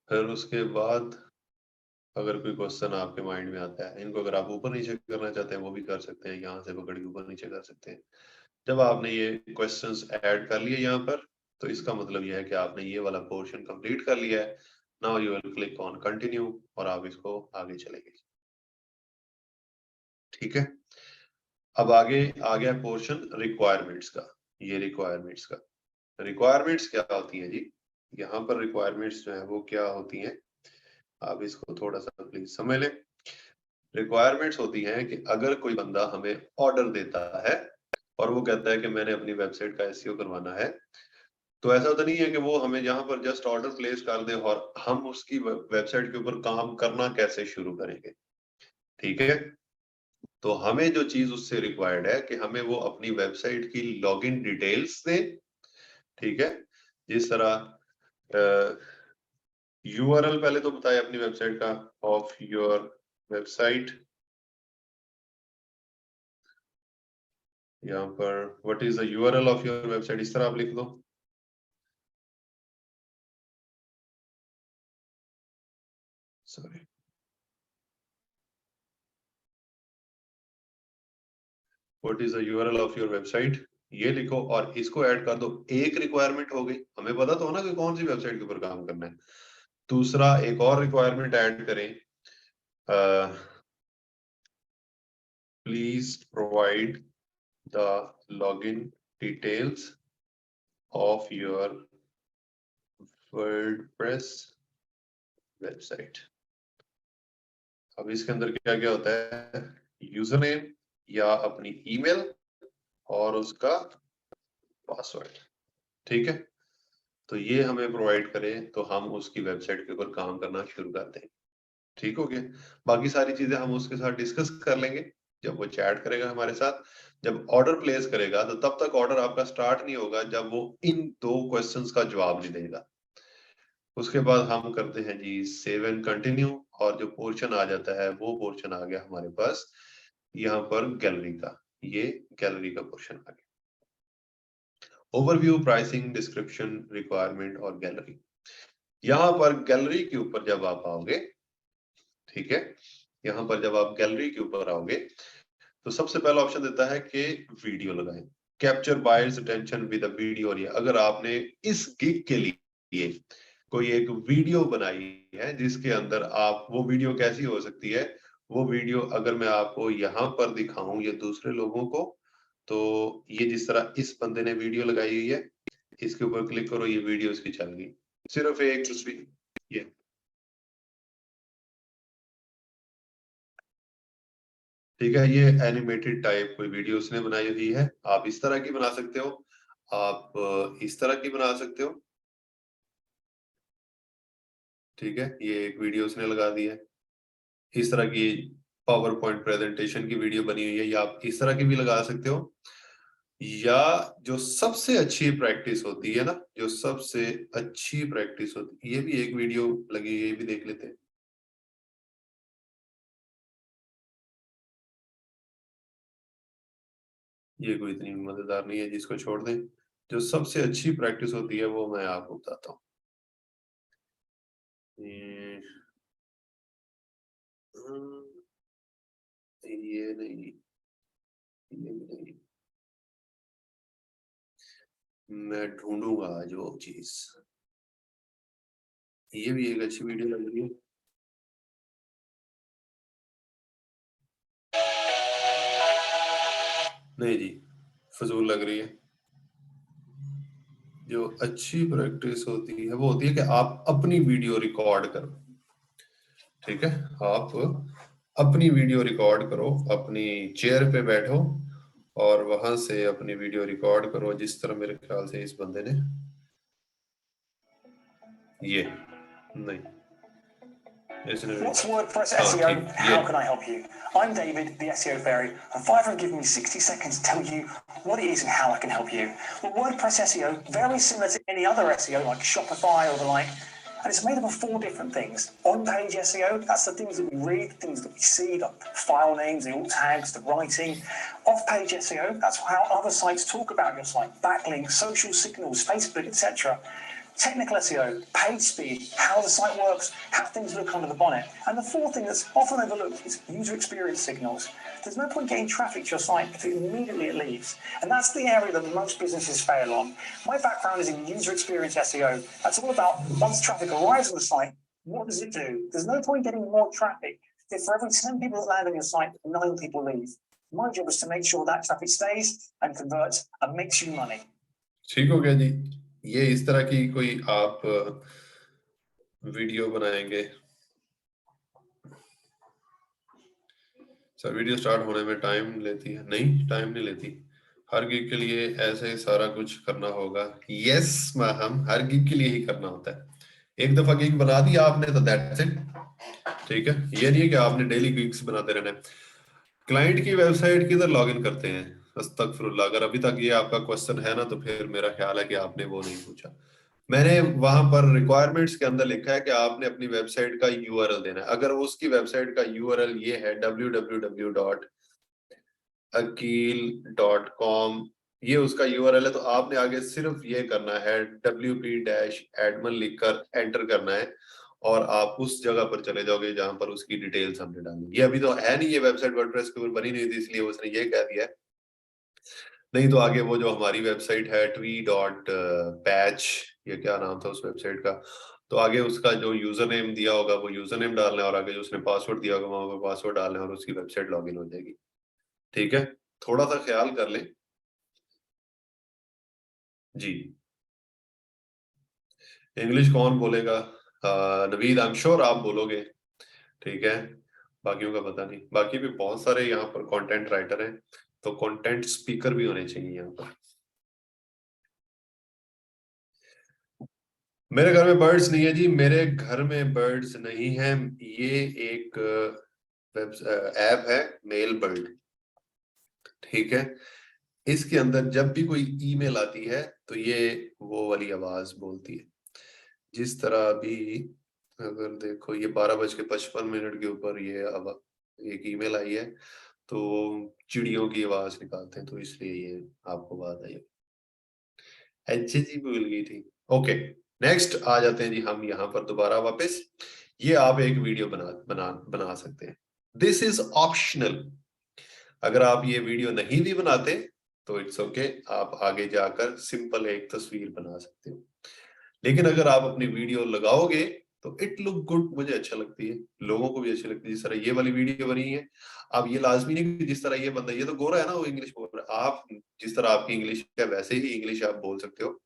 फिर उसके बाद अगर कोई क्वेश्चन आपके माइंड में आता है, इनको अगर आप ऊपर नीचे करना चाहते हैं वो भी कर सकते हैं, यहाँ से पकड़ के ऊपर नीचे कर सकते हैं। जब आपने ये क्वेश्चंस ऐड कर लिए यहाँ पर, तो इसका मतलब यह है कि आपने ये वाला पोर्शन कंप्लीट कर लिया है। Now you will click on continue और आप इसको आगे चलेंगे। ठीक है, अब आगे आ गया पोर्शन रिक्वायरमेंट्स का। ये रिक्वायरमेंट्स का, रिक्वायरमेंट्स क्या होती है जी? यहाँ पर रिक्वायरमेंट्स जो है वो क्या होती हैं, आप इसको थोड़ा सा प्लीज समझ लें। रिक्वायरमेंट्स होती हैं कि अगर कोई बंदा हमें ऑर्डर देता है और वो कहता है कि मैंने अपनी वेबसाइट का एसईओ करवाना है, तो ऐसा तो नहीं है कि वो हमें यहाँ पर जस्ट ऑर्डर प्लेस कर दे और हम उसकी वेबसाइट के ऊपर काम करना कैसे शुरू करेंगे। ठीक है, तो हमें जो चीज उससे रिक्वायर्ड है कि हमें वो अपनी वेबसाइट की लॉगिन डिटेल्स दे। ठीक है, जिस तरह यूआरएल पहले तो बताए अपनी वेबसाइट का, ऑफ योर वेबसाइट, यहाँ पर what is the URL of your website, इस तरह आप लिख दो। Sorry, what is the URL of your website, ये लिखो और इसको ऐड कर दो। एक रिक्वायरमेंट हो गई, हमें पता तो हो ना कि कौन सी वेबसाइट के ऊपर काम करना है। दूसरा एक और रिक्वायरमेंट ऐड करें, please provide the login details of your WordPress website. अब इसके अंदर क्या क्या होता है, यूजर नेम या अपनी ईमेल और उसका पासवर्ड। ठीक है, तो ये हमें प्रोवाइड करें तो हम उसकी वेबसाइट के ऊपर काम करना शुरू कर देंगे। ठीक हो गया, बाकी सारी चीजें हम उसके साथ डिस्कस कर लेंगे जब वो चैट करेगा हमारे साथ। जब ऑर्डर प्लेस करेगा तो तब तक ऑर्डर आपका स्टार्ट नहीं होगा जब वो इन 2 क्वेश्चंस का जवाब नहीं देगा। उसके बाद हम करते हैं जी सेव एंड कंटिन्यू, और जो पोर्शन आ जाता है वो पोर्शन आ गया हमारे पास यहाँ पर गैलरी का। ये गैलरी का पोर्शन आ गया, ओवरव्यू, प्राइसिंग, डिस्क्रिप्शन, रिक्वायरमेंट और गैलरी। यहाँ पर गैलरी के ऊपर जब आप आओगे, ठीक है, यहाँ पर जब आप गैलरी के ऊपर आओगे तो सबसे पहला ऑप्शन देता है कि वीडियो लगाएं, capture buyers attention with a video. अगर आपने इस गिग के लिए कोई एक वीडियो बनाई है जिसके अंदर आप, वो वीडियो कैसी हो सकती है, वो वीडियो अगर मैं आपको यहाँ पर दिखाऊं ये दूसरे लोगों को, तो ये जिस तरह इस बंदे ने वीडियो लगाई हुई है, इसके ऊपर क्लिक करो, ये वीडियो इसकी चल गई, सिर्फ एक तस्वीर। ये ठीक है, ये एनिमेटेड टाइप कोई वीडियो उसने बनाई हुई है। आप इस तरह की बना सकते हो, आप इस तरह की बना सकते हो। ठीक है, ये एक वीडियो उसने लगा दी है। इस तरह की पावर पॉइंट प्रेजेंटेशन की वीडियो बनी हुई है, या आप इस तरह की भी लगा सकते हो। या जो सबसे अच्छी प्रैक्टिस होती है ना, जो सबसे अच्छी प्रैक्टिस होती है, ये भी एक वीडियो लगी है, ये भी देख लेते हैं। ये कोई इतनी मजेदार नहीं है, जिसको छोड़ दें। जो सबसे अच्छी प्रैक्टिस होती है वो मैं आपको बताता हूँ। ये नहीं, ये नहीं, मैं ढूंढूंगा आज वो चीज। ये भी एक अच्छी वीडियो लग रही है। नहीं जी, फजूल लग रही है। जो अच्छी प्रैक्टिस होती है वो होती है कि आप अपनी वीडियो रिकॉर्ड करो। ठीक है, आप अपनी वीडियो रिकॉर्ड करो, अपनी चेयर पे बैठो और वहां से अपनी वीडियो रिकॉर्ड करो, जिस तरह मेरे ख्याल से इस बंदे ने ये नहीं, What's WordPress SEO and how can I help you? I'm David, the SEO Fairy, and Fiverr have given me 60 seconds to tell you what it is and how I can help you. Well, WordPress SEO, very similar to any other SEO like Shopify or the like, and it's made up of 4 different things. On-page SEO, that's the things that we read, the things that we see, the file names, the alt tags, the writing. Off-page SEO, that's how other sites talk about your site, backlinks, social signals, Facebook, etc. technical SEO, page speed, how the site works, how things look under the bonnet. And the fourth thing that's often overlooked is user experience signals. There's no point getting traffic to your site if immediately it leaves. And that's the area that most businesses fail on. My background is in user experience SEO. That's all about once traffic arrives on the site, what does it do? There's no point getting more traffic if for every 10 people that land on your site, 9 people leave. My job is to make sure that traffic stays and converts and makes you money. ठीक हो गया जी। ये इस तरह की कोई आप video बनाएंगे, सर वीडियो स्टार्ट होने में टाइम लेती है? नहीं, टाइम नहीं लेती। हर गिग के लिए ऐसे ही सारा कुछ करना होगा। यस हम हर गिग के लिए ही करना होता है। एक दफा गिग बना दिया आपने तो दैट्स इट, ठीक है। ये नहीं है कि आपने डेली गिग्स बनाते रहना है। क्लाइंट की वेबसाइट किधर लॉगिन करते हैं? अस्तगफिरुल्लाह, अगर अभी तक ये आपका क्वेश्चन है ना तो फिर मेरा ख्याल है कि आपने वो नहीं पूछा। मैंने वहां पर रिक्वायरमेंट्स के अंदर लिखा है कि आपने अपनी वेबसाइट का यूआरएल देना है। अगर उसकी वेबसाइट का यूआरएल ये है www.akil.com, ये उसका यूआरएल है, तो आपने आगे सिर्फ ये करना है wp-admin लिखकर एंटर करना है और आप उस जगह पर चले जाओगे जहां पर उसकी डिटेल्स हमने डाली। ये अभी तो है नहीं, ये वेबसाइट वर्डप्रेस के ऊपर बनी नहीं थी, इसलिए उसने ये कह दिया है। नहीं तो आगे वो जो हमारी वेबसाइट है tree.patch, ये क्या नाम था उस वेबसाइट का, तो आगे उसका जो यूजर नेम दिया होगा वो यूजर नेम डालना है और आगे जो उसने पासवर्ड दिया होगा वहां पर पासवर्ड डालना है और उसकी वेबसाइट लॉगिन हो जाएगी। ठीक है, थोड़ा सा ख्याल कर लें जी। इंग्लिश कौन बोलेगा? नवीद, आई एम श्योर आप बोलोगे, ठीक है। बाकियों का पता नहीं, बाकी भी बहुत सारे यहाँ पर कंटेंट राइटर हैं, तो कंटेंट स्पीकर भी होने चाहिए यहाँ पर। मेरे घर में बर्ड्स नहीं है जी, मेरे घर में बर्ड्स नहीं है। ये एक ऐप है मेल बर्ड, ठीक है। इसके अंदर जब भी कोई ईमेल आती है तो ये वो वाली आवाज बोलती है। जिस तरह अभी अगर देखो ये 12:55 के ऊपर ये एक ईमेल आई है तो चिड़ियों की आवाज निकालते हैं, तो इसलिए ये आपको बात आई। अच्छा जी, भूल गई थी। ओके, नेक्स्ट आ जाते हैं जी हम यहाँ पर दोबारा वापस। ये आप एक वीडियो बना सकते हैं। This is optional. अगर आप ये वीडियो नहीं भी बनाते तो इट्स ओके, आप आगे जाकर सिंपल एक तस्वीर बना सकते हो। लेकिन अगर आप अपनी वीडियो लगाओगे तो इट लुक गुड, मुझे अच्छा लगती है, लोगों को भी अच्छी लगती है। जिस तरह ये वाली वीडियो बनी है, अब ये लाजमी नहीं कि जिस तरह ये बंदा, ये तो गोरा है ना, वो इंग्लिश बोल रहा है, आप जिस तरह आपकी इंग्लिश है वैसे ही इंग्लिश आप बोल सकते हो।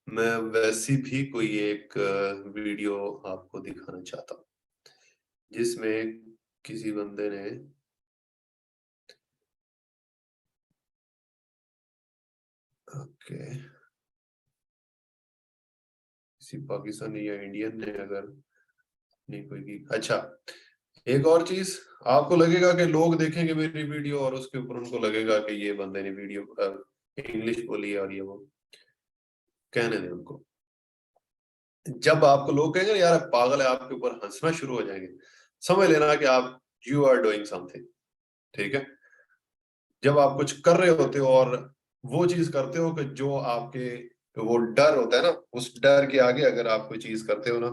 मैं वैसी भी कोई एक वीडियो आपको दिखाना चाहता हूँ जिसमें किसी बंदे ने किसी पाकिस्तानी या इंडियन ने अगर नहीं कोई की। अच्छा, एक और चीज, आपको लगेगा कि लोग देखेंगे मेरी वीडियो और उसके ऊपर उनको लगेगा कि ये बंदे ने वीडियो इंग्लिश बोली है और ये वो, कहने दें उनको। जब आपको लोग कहेंगे यार पागल है, आपके ऊपर हंसना शुरू हो जाएंगे, समझ लेना कि आप यू आर डूइंग समथिंग, ठीक है। जब आप कुछ कर रहे होते हो और वो चीज करते हो कि जो आपके वो डर होता है ना, उस डर के आगे अगर आप कोई चीज करते हो ना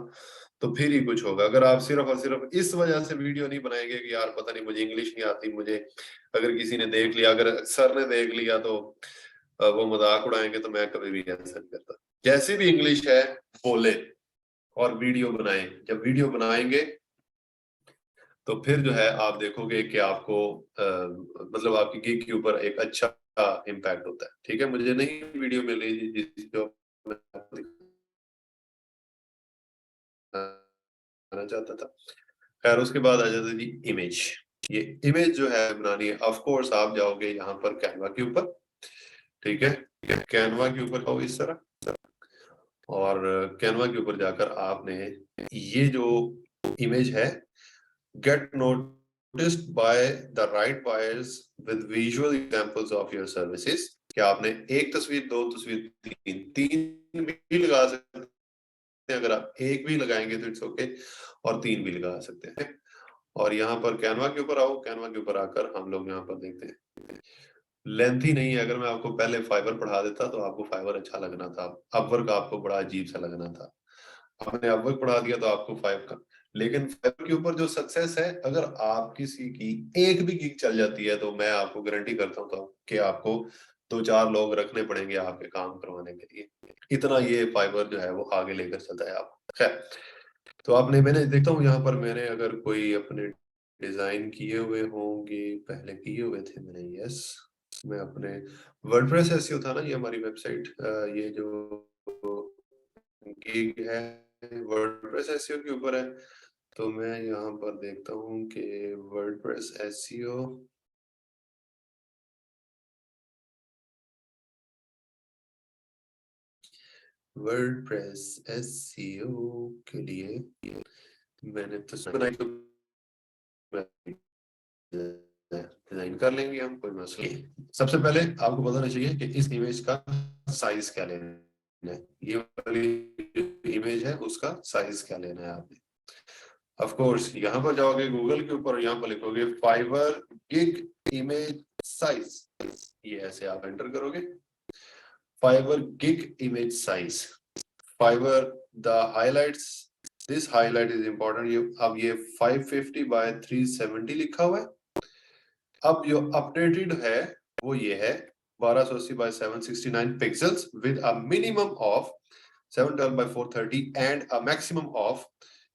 तो फिर ही कुछ होगा। अगर आप सिर्फ और सिर्फ इस वजह से वीडियो नहीं बनाएंगे कि यार पता नहीं मुझे इंग्लिश नहीं आती, मुझे अगर किसी ने देख लिया, अगर सर ने देख लिया तो वो मजाक उड़ाएंगे, तो मैं कभी भी ऐसा नहीं करता। जैसी भी इंग्लिश है बोले और वीडियो बनाएं। जब वीडियो बनाएंगे तो फिर जो है आप देखोगे कि आपको मतलब आपकी गिग के ऊपर एक अच्छा इम्पैक्ट होता है, ठीक है। मुझे नहीं वीडियो मिल रही जिसको मैं दिखाना चाहता था। खैर, उसके बाद आ जाता है जी इमेज। ये इमेज जो है बनानी है, ऑफ कोर्स आप जाओगे यहाँ पर कैनवा के ऊपर, ठीक है। कैनवा के ऊपर आओ इस तरह, और कैनवा के ऊपर जाकर आपने ये जो इमेज है, get noticed by the right buyers with visual examples of your services, कि आपने एक तस्वीर, दो तस्वीर, तीन भी लगा सकते हैं। अगर आप एक भी लगाएंगे तो इट्स ओके, और तीन भी लगा सकते हैं। और यहाँ पर कैनवा के ऊपर आओ, कैनवा के ऊपर आकर हम लोग यहाँ पर देखते हैं लेंथी नहीं है। अगर मैं आपको पहले फाइबर पढ़ा देता तो आपको फाइबर अच्छा लगना था, अपवर्क आपको बड़ा अजीब सा लगना था। हमने अपवर्क पढ़ा दिया तो आपको फाइव का। लेकिन फाइबर के ऊपर जो सक्सेस है, अगर आप किसी की एक भी गिग चल जाती है तो मैं आपको गारंटी करता हूँ तो कि आपको 2-4 लोग रखने पड़ेंगे आपके काम करवाने के लिए। इतना ये फाइबर जो है वो आगे लेकर चलता है आपको। खैर, तो आपने, मैंने देखता हूँ यहाँ पर मैंने अगर कोई अपने डिजाइन किए हुए होंगे, पहले किए हुए थे मैंने, यस। मैं अपने वर्डप्रेस एसईओ था ना, ये हमारी वेबसाइट, ये जो गिग है वर्डप्रेस एसईओ के ऊपर है। तो मैं यहाँ पर देखता हूँ कि वर्डप्रेस एसईओ, वर्डप्रेस एसईओ के लिए मैंने तो बनाई, तो डिजाइन कर लेंगे हम, कोई मसला नहीं। सबसे पहले आपको बताना चाहिए कि इस इमेज का साइज क्या लेना है। ये वाली इमेज है उसका साइज क्या लेना है आपने। ऑफ कोर्स यहाँ पर जाओगे गूगल के ऊपर, यहाँ पर लिखोगे फाइबर गिग इमेज साइज, ये ऐसे आप एंटर करोगे, fibre gig image size, fibre the highlights, this highlight is important. ये अब ये 550 बाय 370 लिखा हुआ है। अब जो अपडेटेड है वो ये है 1280 by 769 pixels with a minimum of 712 by 430 and a maximum of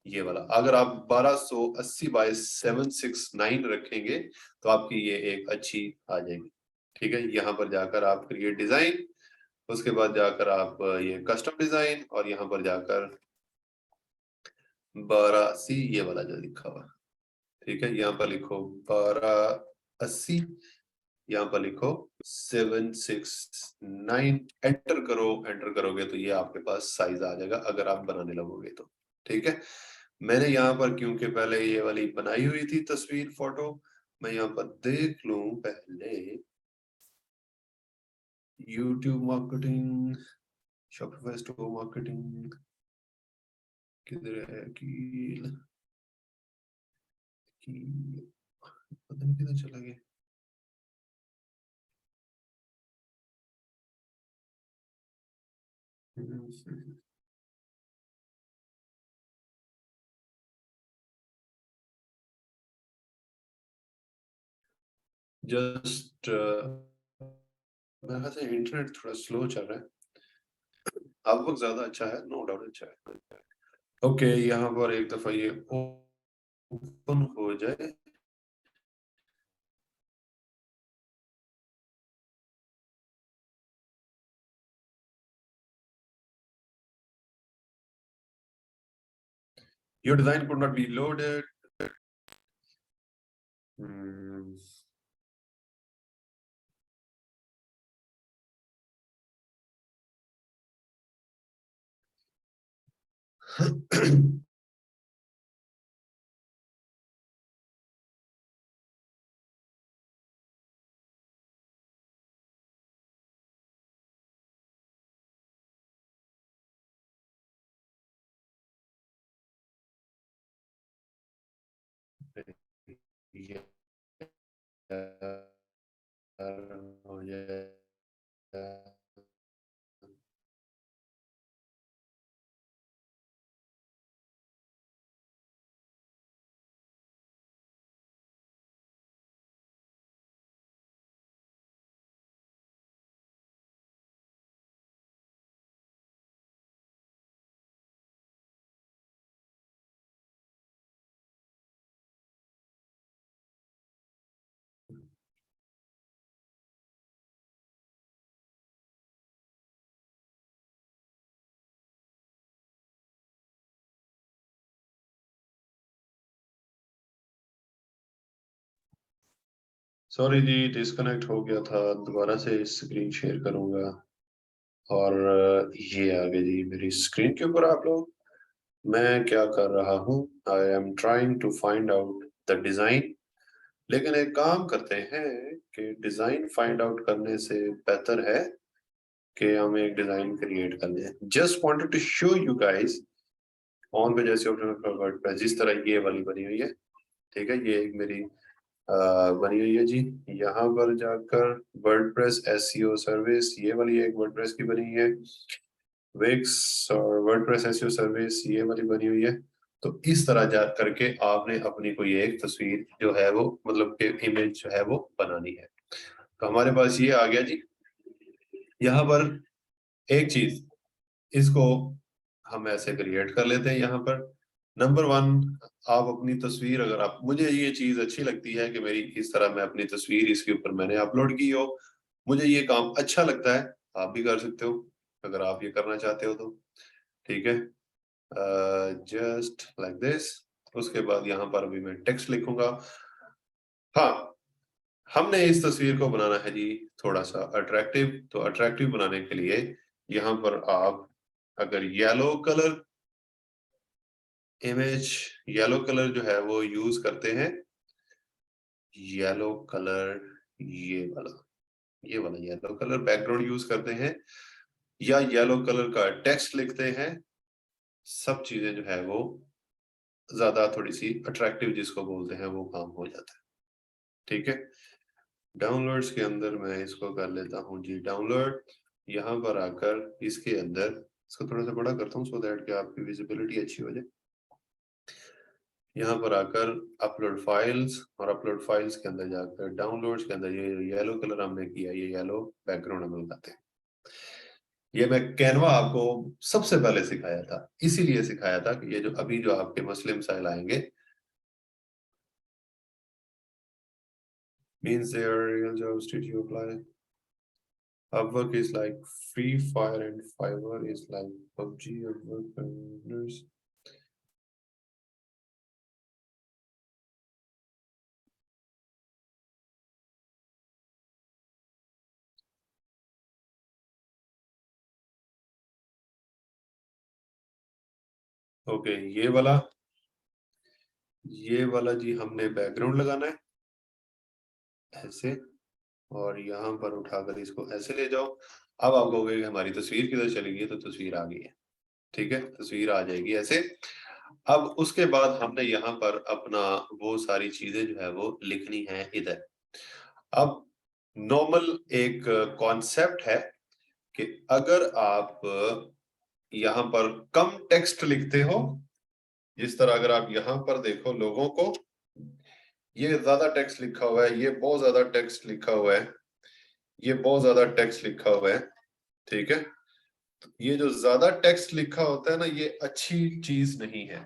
ये वाला। अगर आप 1280 बाय 769 रखेंगे तो आपकी ये एक अच्छी आ जाएगी। ठीक है, यहाँ पर जाकर आप क्रिएट डिजाइन, उसके बाद जाकर आप ये कस्टम डिजाइन, और यहाँ पर जाकर 1280 ये वाला जो लिखा हुआ, ठीक है, यहाँ पर लिखो 1280, यहाँ पर लिखो 769, एंटर करो। एंटर करोगे तो ये आपके पास साइज आ जाएगा अगर आप बनाने लगोगे तो। ठीक है, मैंने यहाँ पर क्योंकि पहले ये वाली बनाई हुई थी तस्वीर, फोटो, मैं यहाँ पर देख लूं पहले। YouTube marketing, Shopify store marketing किधर है कि पता नहीं किधर चला गया। जस्ट मेरे ख्याल से इंटरनेट थोड़ा स्लो चल रहा है। अब वक्त ज्यादा अच्छा है, नो डाउट अच्छा है। ओके, यहाँ पर एक दफा ये ओपन हो जाए। Your design could not be loaded. हो जाए। सॉरी जी, डिस्कनेक्ट हो गया था, दोबारा से स्क्रीन शेयर करूंगा। और ये आ गए जी मेरी स्क्रीन के ऊपर आप लोग। मैं क्या कर रहा हूँ, I am trying to find out the design. लेकिन एक काम करते हैं कि डिजाइन फाइंड आउट करने से बेहतर है कि हम एक डिजाइन क्रिएट कर लें। Just wanted to show you guys on पे जैसे वर्डप्रेस जिस तरह ये वाली बनी हुई है। ठीक है, ये एक मेरी बनी हुई है जी। यहाँ पर जाकर वर्डप्रेस एसईओ सर्विस, ये वाली एक वर्डप्रेस की बनी है। विक्स और वर्डप्रेस एसईओ सर्विस ये वाली बनी हुई है। तो इस तरह जा करके आपने अपनी कोई एक तस्वीर जो है वो मतलब कि इमेज जो है वो बनानी है। तो हमारे पास ये आ गया जी। यहाँ पर एक चीज, इसको हम ऐसे क्रिएट कर लेते हैं। यहाँ पर नंबर 1, आप अपनी तस्वीर, अगर आप, मुझे ये चीज अच्छी लगती है कि मेरी इस तरह मैं अपनी तस्वीर इसके ऊपर मैंने अपलोड की हो, मुझे ये काम अच्छा लगता है। आप भी कर सकते हो अगर आप ये करना चाहते हो तो, ठीक है। Just like this. उसके बाद यहाँ पर अभी मैं टेक्स्ट लिखूंगा। हाँ, हमने इस तस्वीर को बनाना है जी थोड़ा सा अट्रैक्टिव। तो अट्रैक्टिव बनाने के लिए यहाँ पर आप अगर yellow colour image, yellow colour जो है वो यूज करते हैं, येलो कलर, ये वाला येलो कलर बैकग्राउंड यूज करते हैं, या येलो कलर का टेक्स्ट लिखते हैं, सब चीजें जो है वो ज्यादा थोड़ी सी अट्रैक्टिव जिसको बोलते हैं वो काम हो जाता है। ठीक है, डाउनलोड्स के अंदर मैं इसको कर लेता हूँ जी डाउनलोड। यहाँ पर आकर इसके अंदर इसको थोड़ा सा बड़ा करता हूँ सो दैट कि आपकी विजिबिलिटी अच्छी हो जाए। यहाँ पर आकर अपलोड फाइल्स, और अपलोड फाइल्स के अंदर जाकर डाउनलोड्स के अंदर ये येलो कलर हमने किया, ये येलो बैकग्राउंड हम लगाते हैं। ये मैं कैनवा आपको सबसे पहले सिखाया था, इसीलिए सिखाया था कि ये जो अभी जो आपके मुस्लिम साइल आएंगे, means they are real jobs did you apply? Upwork is like Free Fire and Fiverr is like PUBG. Upwork earners. Okay, ये वाला जी हमने बैकग्राउंड लगाना है ऐसे, और यहाँ पर उठाकर इसको ऐसे ले जाओ। अब आप कहोगे कि हमारी तस्वीर किधर चली गई, तो तस्वीर आ गई है। ठीक है, तस्वीर आ जाएगी ऐसे। अब उसके बाद हमने यहाँ पर अपना वो सारी चीजें जो है वो लिखनी है इधर। अब नॉर्मल एक कॉन्सेप्ट है कि अगर आप यहाँ पर कम टेक्स्ट लिखते हो, जिस तरह अगर आप यहाँ पर देखो लोगों को, ये ज्यादा टेक्स्ट लिखा हुआ है, ये बहुत ज्यादा टेक्स्ट लिखा हुआ है, ये बहुत ज्यादा टेक्स्ट लिखा हुआ है। ठीक है, ये जो ज्यादा टेक्स्ट लिखा होता है ना, ये अच्छी चीज नहीं है।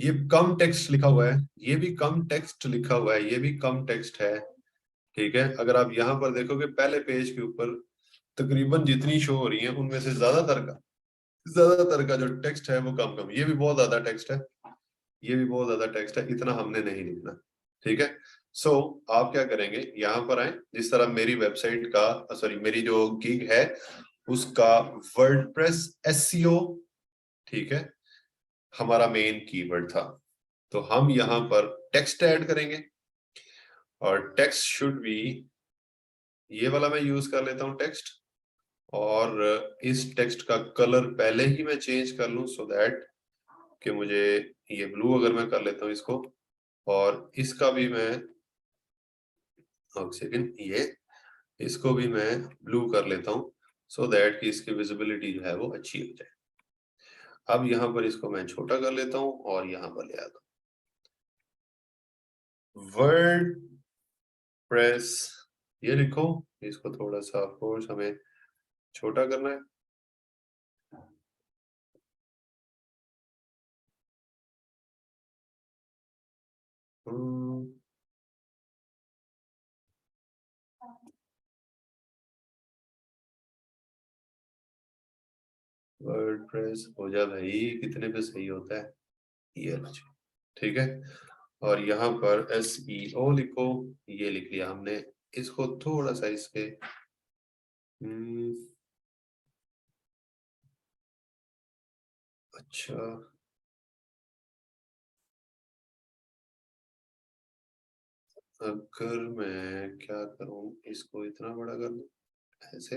ये कम टेक्स्ट लिखा हुआ है, ये भी कम टेक्स्ट लिखा हुआ है, ये भी कम टेक्स्ट है। ठीक है, अगर आप यहाँ पर देखोगे पहले पेज के ऊपर तकरीबन जितनी शो हो रही है उनमें से ज्यादातर का जो टेक्स्ट है वो कम कम, ये भी बहुत ज्यादा टेक्स्ट है, ये भी बहुत ज्यादा टेक्स्ट है, इतना हमने नहीं लिखना। ठीक है, सो आप क्या करेंगे, यहाँ पर आए, जिस तरह मेरी वेबसाइट का, सॉरी मेरी जो गिग है उसका वर्डप्रेस एसईओ, ठीक है, हमारा मेन कीवर्ड था। तो हम यहाँ पर टेक्स्ट ऐड करेंगे, और टेक्स्ट शुड बी, ये वाला मैं यूज कर लेता हूँ टेक्स्ट, और इस टेक्स्ट का कलर पहले ही मैं चेंज कर लूं सो दैट कि मुझे ये ब्लू अगर मैं कर लेता हूँ इसको, और इसका भी मैं सेकंड, ये इसको भी मैं ब्लू कर लेता हूँ सो दैट कि इसकी विजिबिलिटी जो है वो अच्छी हो जाए। अब यहाँ पर इसको मैं छोटा कर लेता हूँ और यहाँ पर ले आता हूँ वर्ड प्रेस, ये लिखो, इसको थोड़ा सा फोर्स हमें छोटा करना है। वर्डप्रेस हो जा भाई, कितने पे सही होता है ये, ठीक है। और यहाँ पर SEO लिखो, ये लिख लिया हमने। इसको थोड़ा सा इसके अच्छा, अगर मैं क्या करूं, इसको इतना बड़ा कर दूं ऐसे।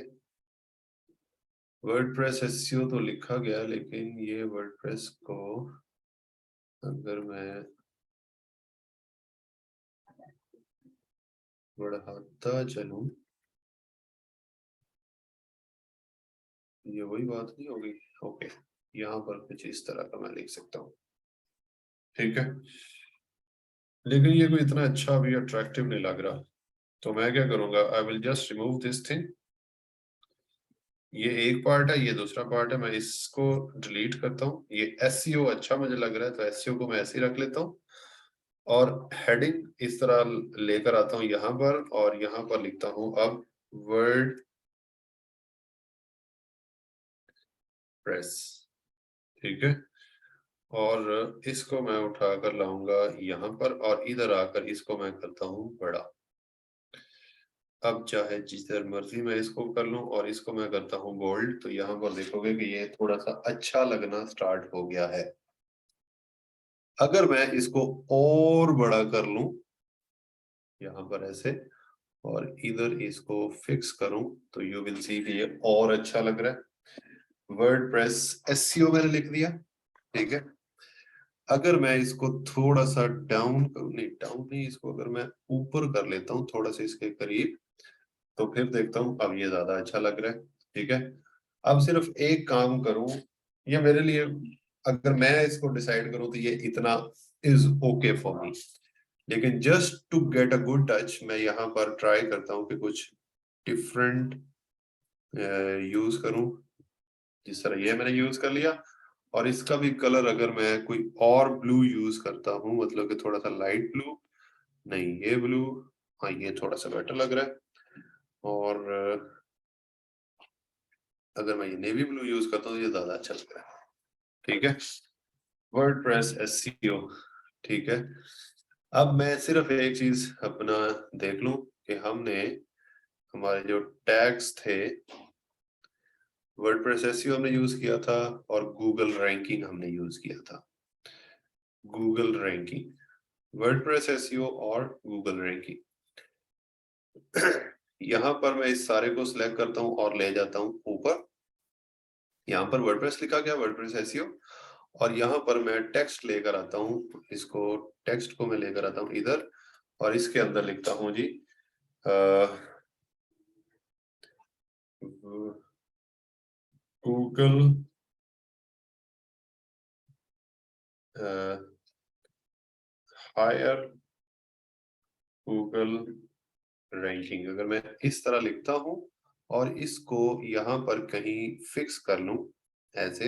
वर्डप्रेस SEO तो लिखा गया, लेकिन ये वर्डप्रेस को अगर मैं बढ़ाता चलूं, ये वही बात नहीं होगी। ओके, यहाँ पर कुछ इस तरह का मैं लिख सकता हूँ, ठीक है। लेकिन ये कोई इतना अच्छा भी अट्रैक्टिव नहीं लग रहा, तो मैं क्या करूंगा, I will just remove this thing. ये एक पार्ट है, ये दूसरा पार्ट है, मैं इसको डिलीट करता हूँ। ये एसईओ अच्छा मुझे लग रहा है, तो एसईओ को मैं ऐसे ही रख लेता हूँ। और हेडिंग इस तरह लेकर आता हूँ यहाँ पर, और यहाँ पर लिखता हूँ अब वर्ड प्रेस, ठीक है। और इसको मैं उठा कर लाऊंगा यहाँ पर, और इधर आकर इसको मैं करता हूँ बड़ा। अब चाहे जिधर मर्जी मैं इसको कर लूं, और इसको मैं करता हूँ बोल्ड, तो यहाँ पर देखोगे कि ये थोड़ा सा अच्छा लगना स्टार्ट हो गया है। अगर मैं इसको और बड़ा कर लूं यहाँ पर ऐसे, और इधर इसको फिक्स करूं, तो यू विल सी कि ये और अच्छा लग रहा है। वर्डप्रेस एसईओ मैंने लिख दिया, ठीक है। अगर मैं इसको थोड़ा सा डाउन करूं, नहीं डाउन नहीं, इसको अगर मैं ऊपर कर लेता हूँ थोड़ा सा इसके करीब, तो फिर देखता हूँ अब ये ज्यादा अच्छा लग रहा है, ठीक है। अब सिर्फ एक काम करूं, ये मेरे लिए, अगर मैं इसको डिसाइड करूं तो ये इतना इज ओके फॉर मी। लेकिन just to get a good touch, मैं यहाँ पर ट्राई करता हूँ कि कुछ डिफरेंट यूज करूं। जिस तरह ये मैंने यूज कर लिया, और इसका भी कलर अगर मैं कोई और ब्लू यूज करता हूँ, मतलब कि थोड़ा सा लाइट ब्लू, नहीं ये ब्लू, हाँ ये थोड़ा सा बेटर लग रहा है। और अगर मैं ये नेवी ब्लू यूज करता हूँ तो ये ज्यादा अच्छा लग रहा है, ठीक है। वर्डप्रेस एसईओ, ठीक है। अब मैं सिर्फ एक चीज अपना देख लूं कि हमने हमारे जो टैग्स थे, वर्डप्रेस एसईओ हमने यूज किया था, और गूगल रैंकिंग हमने यूज किया था। गूगल रैंकिंग, वर्डप्रेस एसईओ और गूगल रैंकिंग। यहाँ पर मैं इस सारे को सिलेक्ट करता हूँ और ले जाता हूँ ऊपर। यहाँ पर वर्डप्रेस लिखा गया, वर्डप्रेस एसईओ, और यहाँ पर मैं टेक्स्ट लेकर आता हूँ, इसको टेक्स्ट को मैं लेकर आता हूँ इधर, और इसके अंदर लिखता हूँ जी गूगल हायर गूगल रैंकिंग। अगर मैं इस तरह लिखता हूँ और इसको यहाँ पर कहीं फिक्स कर लूं ऐसे,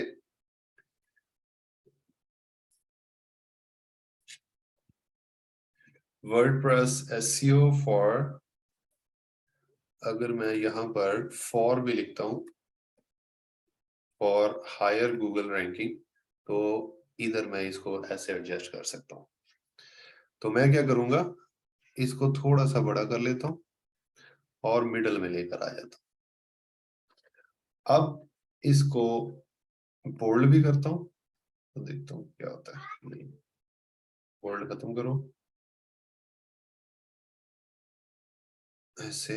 वर्डप्रेस एसईओ फॉर, अगर मैं यहाँ पर फॉर भी लिखता हूँ, फॉर हायर गूगल रैंकिंग, तो इधर मैं इसको ऐसे एडजस्ट कर सकता हूँ। तो मैं क्या करूंगा, इसको थोड़ा सा बड़ा कर लेता हूँ और मिडल में लेकर आ जाता हूँ। अब इसको बोल्ड भी करता हूँ, तो देखता हूँ क्या होता है। नहीं, बोल्ड खत्म करो ऐसे,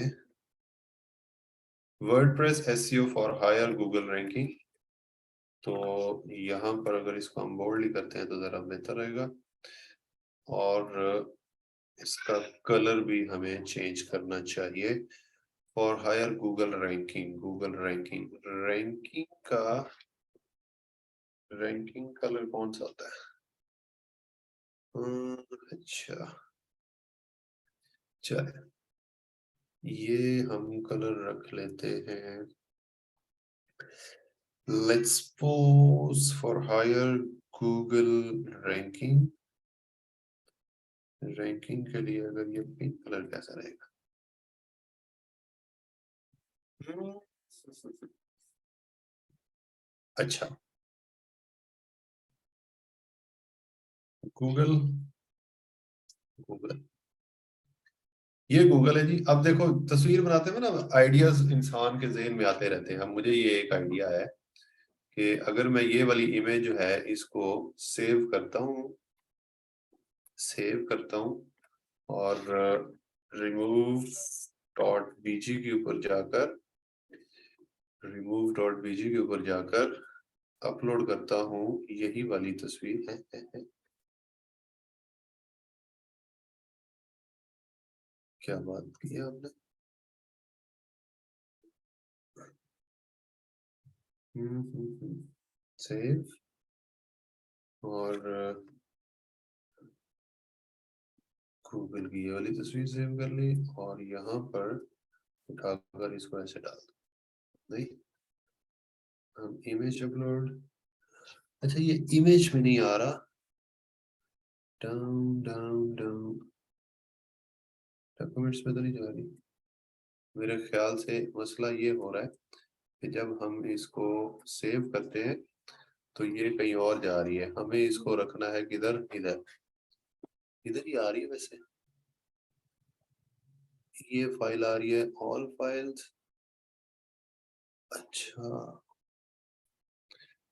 WordPress SEO for higher Google ranking. तो यहाँ पर अगर इसको हम बोल्ड करते हैं तो जरा बेहतर रहेगा। और इसका कलर भी हमें चेंज करना चाहिए। For higher Google ranking, Google ranking, ranking का रैंकिंग कलर कौन सा होता है? अच्छा, चले ये हम कलर रख लेते हैं, let's suppose for higher Google ranking, ranking के लिए अगर ये पिंक कलर कैसा रहेगा? अच्छा, गूगल, गूगल, ये गूगल है जी। अब देखो तस्वीर बनाते हैं ना, आइडियाज इंसान के जहन में आते रहते हैं। अब मुझे ये एक आइडिया है कि अगर मैं ये वाली इमेज जो है इसको सेव करता हूँ, सेव करता हूँ, और रिमूव डॉट बीजी के ऊपर जाकर, रिमूव डॉट बीजी के ऊपर जाकर अपलोड करता हूँ यही वाली तस्वीर है। क्या बात की है आपने? सेव और गूगल की ये वाली तस्वीर सेव कर ली और यहाँ पर उठाकर इसको ऐसे डाल दो। नहीं, हम इमेज अपलोड, अच्छा ये इमेज में नहीं आ रहा, डाउन डाउन डाउन, डॉक्यूमेंट्स में तो नहीं जा रही। मेरे ख्याल से मसला ये हो रहा है कि जब हम इसको सेव करते हैं तो ये कहीं और जा रही है, हमें इसको रखना है किधर, इधर, इधर ही आ रही है वैसे। ये फाइल आ रही है ऑल फाइल्स, अच्छा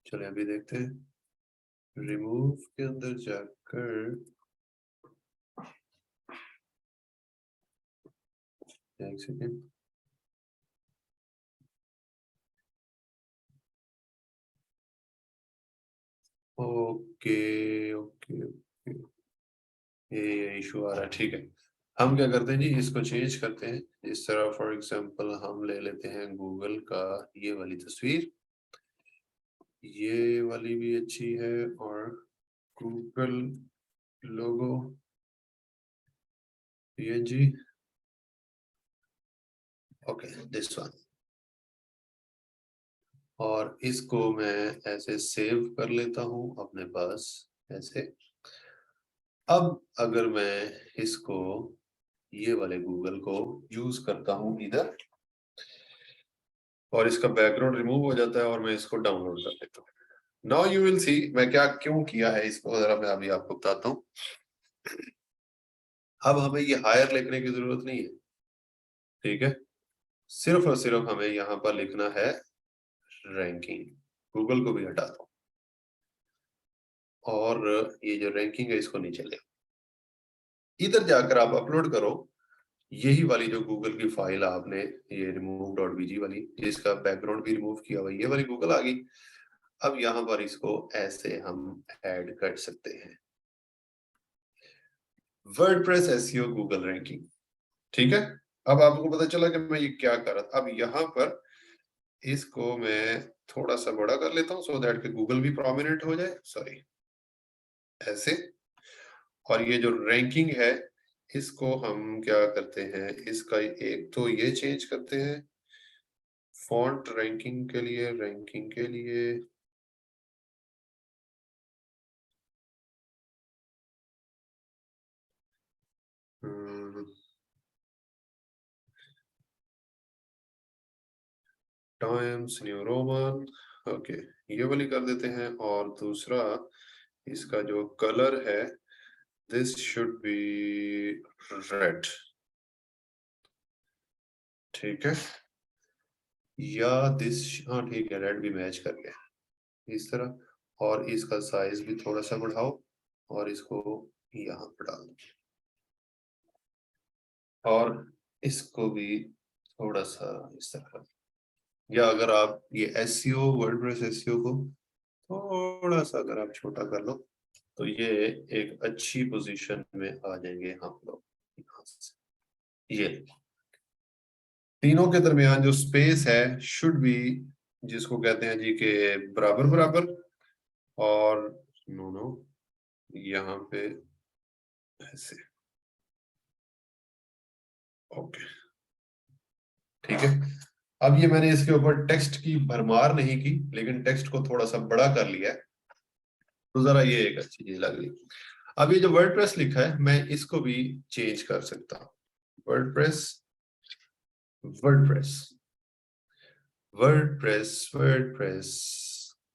चलिए अभी देखते हैं। रिमूव के अंदर जाकर एक सेकेंड, ओके ओके ओके, ये इशू आ रहा है, ठीक है। हम क्या करते हैं जी, इसको चेंज करते हैं। इस तरह फॉर एग्जांपल हम ले लेते हैं गूगल का ये वाली तस्वीर, ये वाली भी अच्छी है, और Google logo png, okay this one, और इसको मैं ऐसे सेव कर लेता हूं अपने पास ऐसे। अब अगर मैं इसको ये वाले गूगल को यूज करता हूं इधर, और इसका बैकग्राउंड रिमूव हो जाता है और मैं इसको डाउनलोड कर लेता हूँ। नाउ यू विल सी मैं क्या क्यों किया है इसको, जरा मैं अभी आपको बताता हूँ। अब हमें ये हायर लिखने की जरूरत नहीं है, ठीक है, सिर्फ और सिर्फ हमें यहाँ पर लिखना है रैंकिंग। गूगल को भी हटा दो और ये जो रैंकिंग है इसको नीचे ले, इधर जाकर आप अपलोड करो यही वाली जो गूगल की फाइल आपने ये remove.bg वाली, जिसका बैकग्राउंड भी रिमूव किया हुआ, ये वाली गूगल आ गई। अब यहाँ पर इसको ऐसे हम ऐड कर सकते हैं, वर्डप्रेस एसईओ गूगल रैंकिंग, ठीक है। अब आपको पता चला कि मैं ये क्या कर रहा था। अब यहाँ पर इसको मैं थोड़ा सा बड़ा कर लेता हूँ सो दैट कि गूगल भी प्रोमिनेंट हो जाए, सॉरी ऐसे। और ये जो रैंकिंग है इसको हम क्या करते हैं, इसका एक तो ये चेंज करते हैं फॉन्ट रैंकिंग के लिए, रैंकिंग के लिए टाइम्स न्यू रोमन, ओके ये वाली कर देते हैं। और दूसरा इसका जो कलर है दिस शुड बी रेड, ठीक है, या दिस, हाँ ठीक है रेड भी मैच कर गया इस तरह। और इसका साइज भी थोड़ा सा बढ़ाओ और इसको यहाँ पर डाल दो, और इसको भी थोड़ा सा इस तरह। या अगर आप ये एसईओ वर्डप्रेस एसईओ को थोड़ा सा अगर आप छोटा कर लो तो ये एक अच्छी पोजीशन में आ जाएंगे हम लोग। यहाँ से ये तीनों के दरमियान जो स्पेस है शुड बी, जिसको कहते हैं जी के बराबर बराबर, और नो नो यहाँ पे ऐसे, ओके ठीक है। अब ये मैंने इसके ऊपर टेक्स्ट की भरमार नहीं की, लेकिन टेक्स्ट को थोड़ा सा बड़ा कर लिया है, तो जरा ये एक अच्छी चीज लग रही। अब ये जो वर्डप्रेस लिखा है मैं इसको भी चेंज कर सकता हूँ, WordPress WordPress WordPress WordPress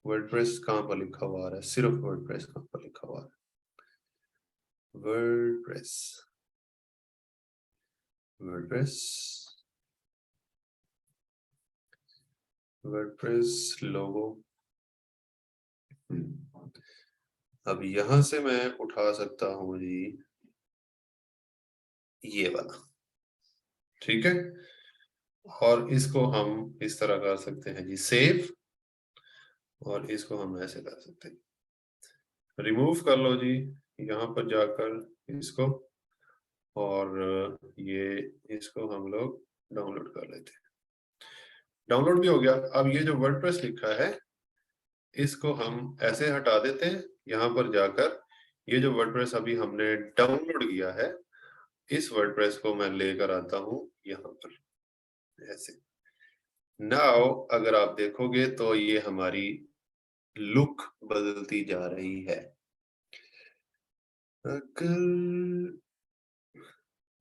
WordPress कहाँ पर लिखा हुआ है, सिर्फ वर्डप्रेस कहाँ पर लिखा हुआ है, वर्डप्रेस वर्डप्रेस वर्डप्रेस लोगो। अब यहां से मैं उठा सकता हूं जी ये वाला, ठीक है, और इसको हम इस तरह कर सकते हैं जी सेव, और इसको हम ऐसे कर सकते हैं, रिमूव कर लो जी यहाँ पर जाकर इसको, और ये इसको हम लोग डाउनलोड कर लेते हैं। डाउनलोड भी हो गया। अब ये जो वर्डप्रेस लिखा है इसको हम ऐसे हटा देते हैं। यहाँ पर जाकर ये जो वर्डप्रेस अभी हमने डाउनलोड किया है इस वर्डप्रेस को मैं लेकर आता हूँ यहाँ पर ऐसे। नाउ अगर आप देखोगे तो ये हमारी लुक बदलती जा रही है। अगर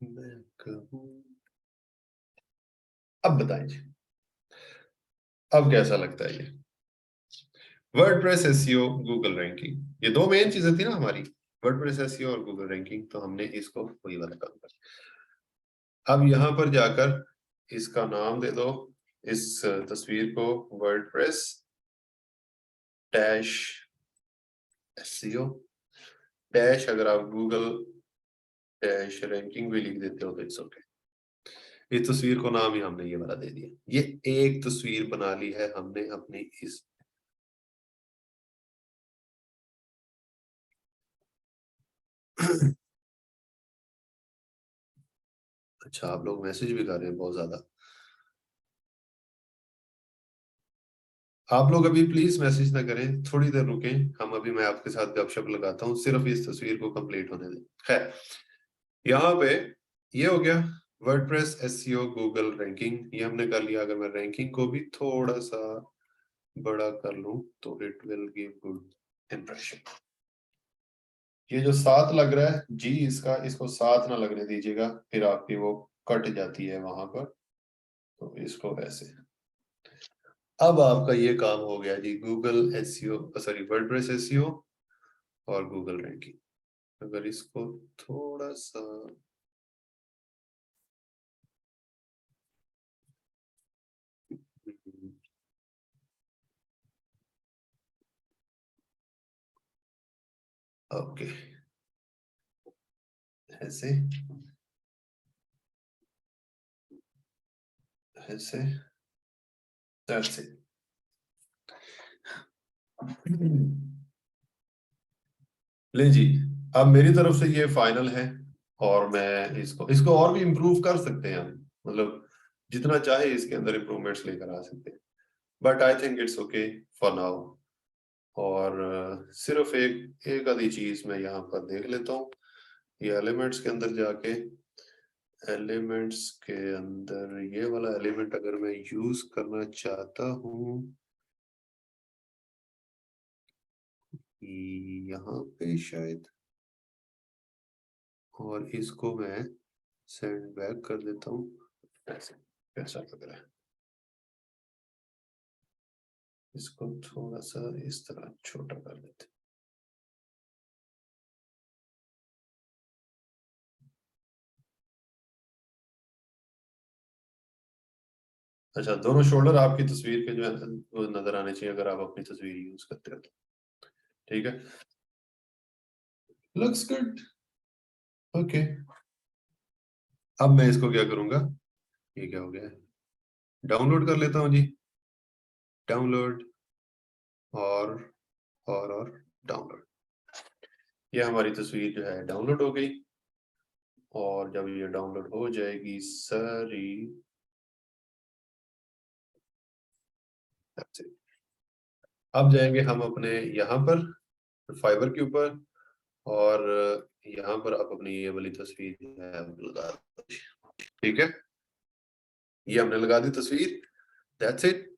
मैं कहूँ, अब बताएं जी, अब कैसा लगता है ये वर्डप्रेस एसईओ गूगल रैंकिंग। ये दो मेन चीजें थी ना हमारी, वर्डप्रेस एसईओ और गूगल रैंकिंग, तो हमने इसको वही वाला काम कर। अब यहाँ पर जाकर इसका नाम दे दो, इस तस्वीर को वर्डप्रेस डैश एसईओ डैश, अगर आप गूगल डैश रैंकिंग भी लिख देते हो तो इट्स ओके। इस तस्वीर को नाम ही हमने ये वाला दे दिया। ये एक तस्वीर बना ली है हमने अपनी इस अच्छा, आप लोग मैसेज भी कर रहे हैं बहुत ज्यादा। आप लोग अभी प्लीज मैसेज ना करें, थोड़ी देर रुकें, हम अभी मैं आपके साथ गपशप लगाता हूँ, सिर्फ इस तस्वीर को कंप्लीट होने दें। खैर, यहाँ पे ये हो गया वर्डप्रेस एसईओ गूगल रैंकिंग, ये हमने कर लिया। अगर मैं रैंकिंग को भी थोड़ा सा बड़ा कर लूं तो it will give good impression. ये जो 7 लग रहा है जी, इसको 7 ना लगने दीजिएगा, फिर आपकी वो कट जाती है वहां पर, तो इसको ऐसे। अब आपका ये काम हो गया जी, Google SEO, sorry WordPress SEO और गूगल रैंकिंग। अगर इसको थोड़ा सा ओके ऐसे ऐसे, दैट्स इट। ले जी, अब मेरी तरफ से ये फाइनल है और मैं इसको और भी इम्प्रूव कर सकते हैं हम, मतलब जितना चाहे इसके अंदर इम्प्रूवमेंट्स लेकर आ सकते हैं, but I think it's okay for now. और सिर्फ एक आधी चीज मैं यहाँ पर देख लेता हूँ। ये एलिमेंट्स के अंदर जाके, एलिमेंट्स के अंदर ये वाला एलिमेंट अगर मैं यूज करना चाहता हूँ यहाँ पे शायद, और इसको मैं सेंड बैक कर देता हूँ ऐसे। कैसा लग रहा है? इसको थोड़ा सा इस तरह छोटा कर देते हैं। अच्छा, दोनों शोल्डर आपकी तस्वीर के जो है वो नजर आने चाहिए अगर आप अपनी तस्वीर यूज करते हो तो। ठीक है, लुक्स गुड, ओके। अब मैं इसको क्या करूंगा, ये क्या हो गया है, डाउनलोड कर लेता हूँ जी, डाउनलोड और और डाउनलोड। ये हमारी तस्वीर जो है डाउनलोड हो गई, और जब ये डाउनलोड हो जाएगी सारी, अब जाएंगे हम अपने यहाँ पर फाइबर के ऊपर, और यहाँ पर आप अपनी ये वाली तस्वीर जो है लगा दो। ठीक है, ये हमने लगा दी तस्वीर, दैट्स इट।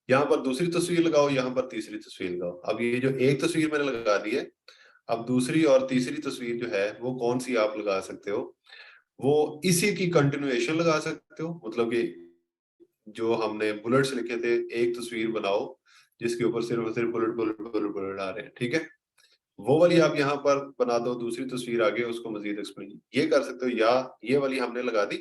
यहाँ पर दूसरी तस्वीर लगाओ, यहाँ पर तीसरी तस्वीर लगाओ। अब ये जो एक तस्वीर मैंने लगा दी है, अब दूसरी और तीसरी तस्वीर जो है वो कौन सी आप लगा सकते हो, वो इसी की कंटिन्यूएशन लगा सकते हो। मतलब कि जो हमने बुलेट्स लिखे थे, एक तस्वीर बनाओ जिसके ऊपर सिर्फ सिर्फ बुलेट बुलेट बुलेट बुलेट आ रहे हैं, ठीक है, वो वाली आप यहाँ पर बना दो, दूसरी तस्वीर आगे उसको मजीद एक्सप्लेन ये कर सकते हो, या ये वाली हमने लगा दी।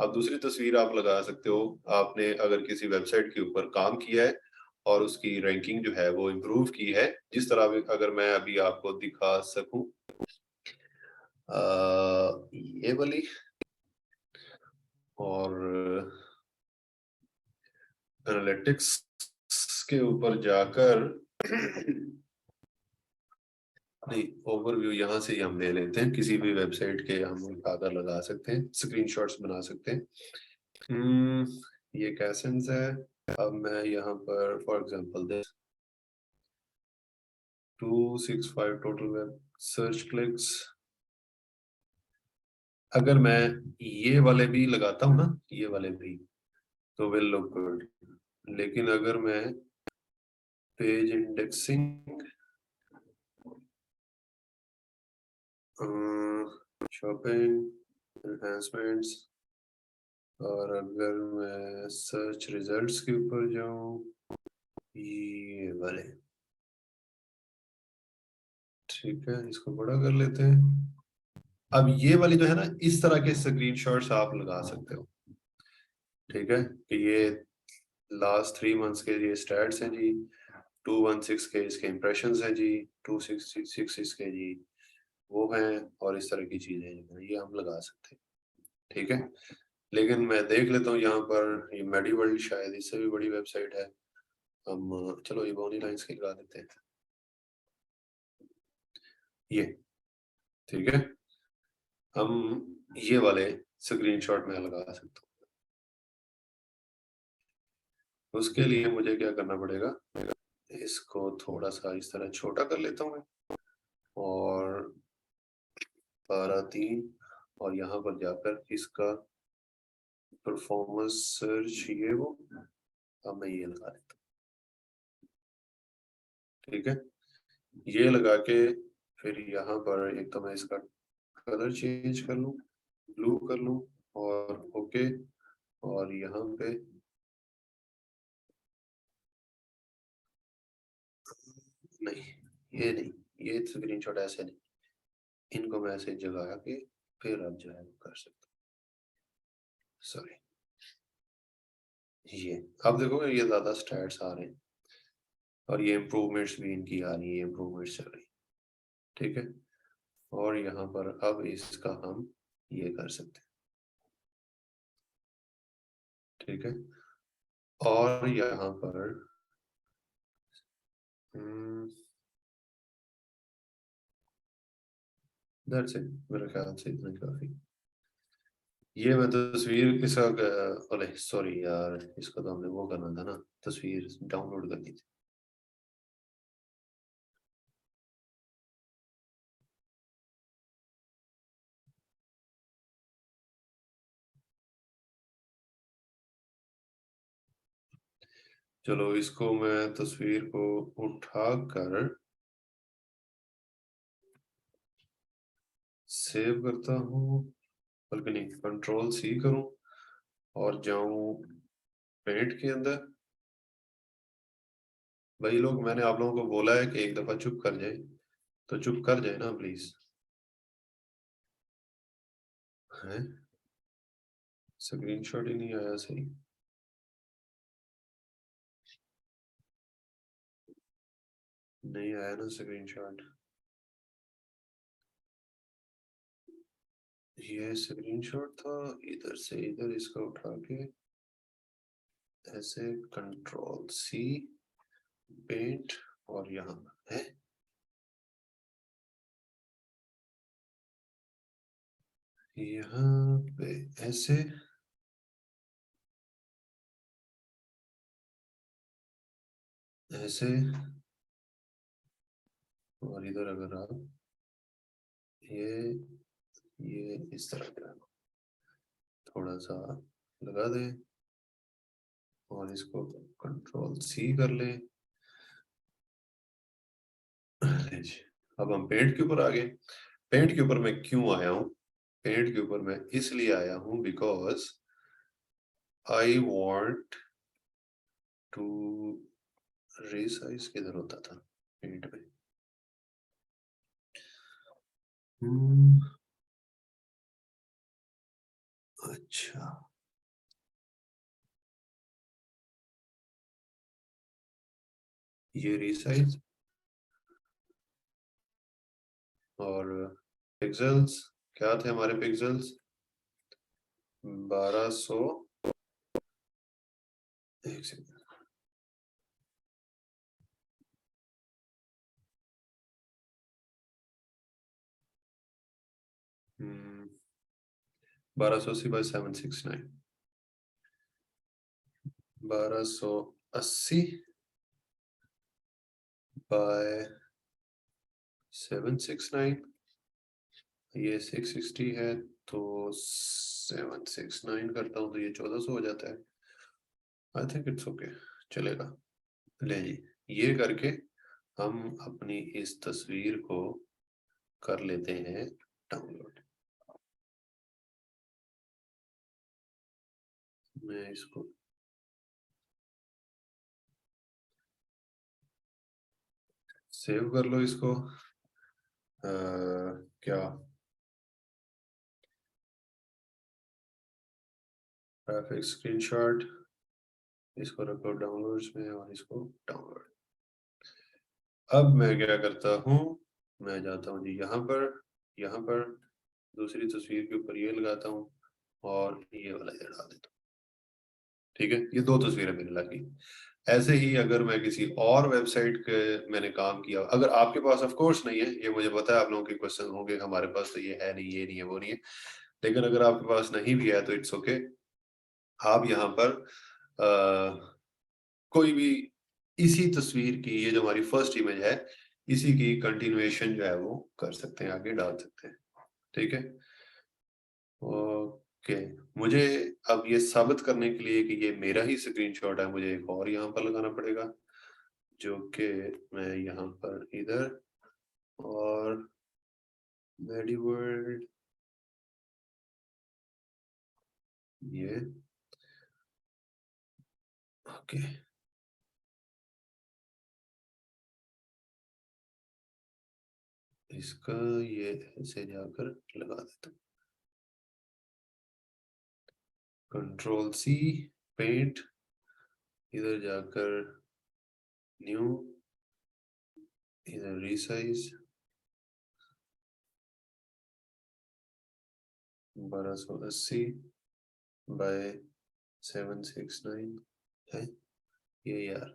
अब दूसरी तस्वीर आप लगा सकते हो, आपने अगर किसी वेबसाइट के ऊपर काम किया है और उसकी रैंकिंग जो है वो इम्प्रूव की है, जिस तरह अगर मैं अभी आपको दिखा सकूं, ये वाली, और एनालिटिक्स के ऊपर जाकर नहीं, ओवरव्यू यहाँ से ही हम ले लेते हैं, किसी भी वेबसाइट के हम उठाकर लगा सकते हैं, स्क्रीनशॉट्स बना सकते हैं। ये कैसेंस है। अब मैं यहाँ पर for example this 265 total web search clicks, अगर मैं ये वाले भी लगाता हूँ ना, ये वाले भी, तो विल लुक गुड। लेकिन अगर मैं पेज इंडेक्सिंग, शॉपिंग, एनहांसमेंट्स, और अगर मैं सर्च रिजल्ट्स के ऊपर जाऊं, ये वाले, ठीक है, इसको बड़ा कर लेते हैं। अब ये वाली जो है ना, इस तरह के स्क्रीनशॉट्स आप लगा सकते हो, ठीक है, कि ये लास्ट 3 मंथ्स के ये स्टैट्स हैं जी, 216 के इसके इंप्रेशंस हैं जी, 266 इसके जी वो हैं, और इस तरह की चीजें ये हम लगा सकते हैं, ठीक है। लेकिन मैं देख लेता हूँ यहाँ पर, ये मेडीवर्ल्ड शायद इससे भी बड़ी वेबसाइट है, हम चलो ये बोनी लाइंस की लगा देते हैं, ये, ठीक है। हम ये वाले स्क्रीनशॉट में लगा सकता हूँ। उसके लिए मुझे क्या करना पड़ेगा, इसको थोड़ा सा इस तरह छोटा कर लेता हूँ और 12:3, और यहाँ पर जाकर इसका परफॉर्मेंस सर्च ये वो, अब मैं ये लगा देता हूँ, ठीक है। ये लगा के फिर यहाँ पर एक तो मैं इसका कलर चेंज कर लूँ, ब्लू कर लूँ, और ओके, और यहाँ पे नहीं, ये नहीं, ये स्क्रीनशॉट ऐसे नहीं, इनको मैं ऐसे जगा के फिर अब जो है कर सकता हूँ, सॉरी, ये अब देखोगे ये ज्यादा स्टैट्स आ रहे हैं, और ये इम्प्रूवमेंट्स भी इनकी आ रही है, इम्प्रूवमेंट्स चल रही, ठीक है। और यहाँ पर अब इसका हम ये कर सकते हैं, ठीक है। और यहाँ पर दैट्स इट, मेरे ख्याल से इतना काफी। ये मैं तस्वीर इसका अरे सॉरी यार, इसको तो हमने वो करना था ना, तस्वीर डाउनलोड करनी थी। चलो इसको मैं तस्वीर को उठाकर सेव करता हूँ, बल्कि नहीं, कंट्रोल सी करूं और जाऊं पेंट के अंदर। भाई लोग, मैंने आप लोगों को बोला है कि एक दफा चुप कर जाए, तो चुप कर जाए ना प्लीज, है स्क्रीनशॉट ही नहीं आया सही, नहीं आया ना स्क्रीनशॉट, ये स्क्रीनशॉट था, इधर से इधर इसको उठा के ऐसे कंट्रोल सी, पेंट, और यहाँ है, यहाँ पे ऐसे, ऐसे, और इधर अगर आप ये इस तरह का थोड़ा सा लगा दें, और इसको कंट्रोल सी कर लें। अब हम पेंट के ऊपर आ गए। पेंट के ऊपर मैं क्यों आया हूं, पेंट के ऊपर मैं इसलिए आया हूं because I want to resize, किधर होता था पेंट में, अच्छा, ये रिसाइज, और पिक्सेल्स क्या थे हमारे पिक्सेल्स, 1200, एक सेकंड, 1280 बाय 769, 1280 बाय 769, ये 660 है तो 769 करता हूँ तो ये 1400 हो जाता है। आई थिंक इट्स ओके, चलेगा। ले जी, ये करके हम अपनी इस तस्वीर को कर लेते हैं डाउनलोड। मैं इसको सेव कर लो इसको। क्या ग्राफिक स्क्रीनशॉट, इसको रखो डाउनलोड्स में और इसको डाउनलोड। अब मैं क्या करता हूँ, मैं जाता हूँ जी यहाँ पर दूसरी तस्वीर के ऊपर ये लगाता हूँ और ये वाला ये डाल देता हूँ। ठीक है, ये दो तस्वीरें मेरे लगी। ऐसे ही अगर मैं किसी और वेबसाइट के मैंने काम किया, अगर आपके पास ऑफ कोर्स नहीं है, ये मुझे पता है आप लोगों के क्वेश्चन होंगे हमारे पास तो ये है नहीं, ये नहीं है, वो नहीं है, लेकिन अगर आपके पास नहीं भी है तो इट्स ओके। आप यहाँ पर कोई भी इसी तस्वीर की, ये जो हमारी फर्स्ट इमेज है, इसी की कंटिन्यूएशन जो है वो कर सकते हैं, आगे डाल सकते हैं। ठीक है, ओके। मुझे अब ये साबित करने के लिए कि ये मेरा ही स्क्रीनशॉट है, मुझे एक और यहाँ पर लगाना पड़ेगा, जो कि मैं यहाँ पर इधर और मेडीवर्ल्ड ये ओके, इसका ये ऐसे जाकर लगा देता हूँ, कंट्रोल सी पेंट, इधर जाकर न्यू, इधर रीसाइज 1280 बाय 769 है ये यार,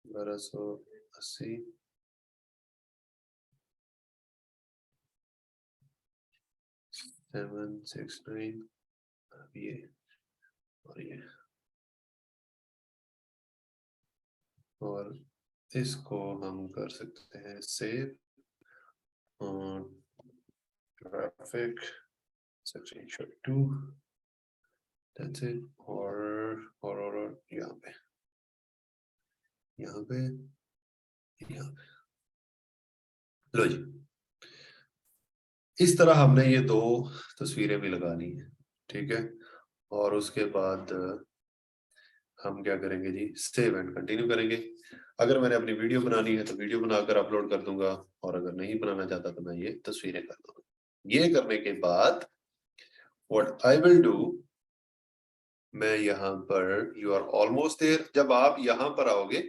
1280 769, ये और ये, और इसको हम कर सकते हैं सेव और ग्राफिक स्क्रीनशॉट 2, दैट्स इट। और यहाँ पे यहाँ पे लो जी, इस तरह हमने ये दो तस्वीरें भी लगा ली है। ठीक है, और उसके बाद हम क्या करेंगे जी, सेव एंड कंटिन्यू करेंगे। अगर मैंने अपनी वीडियो बनानी है तो वीडियो बनाकर अपलोड कर दूंगा, और अगर नहीं बनाना चाहता तो मैं ये तस्वीरें कर दूंगा। ये करने के बाद व्हाट आई विल डू, मैं यहाँ पर, यू आर ऑलमोस्ट देयर, जब आप यहाँ पर आओगे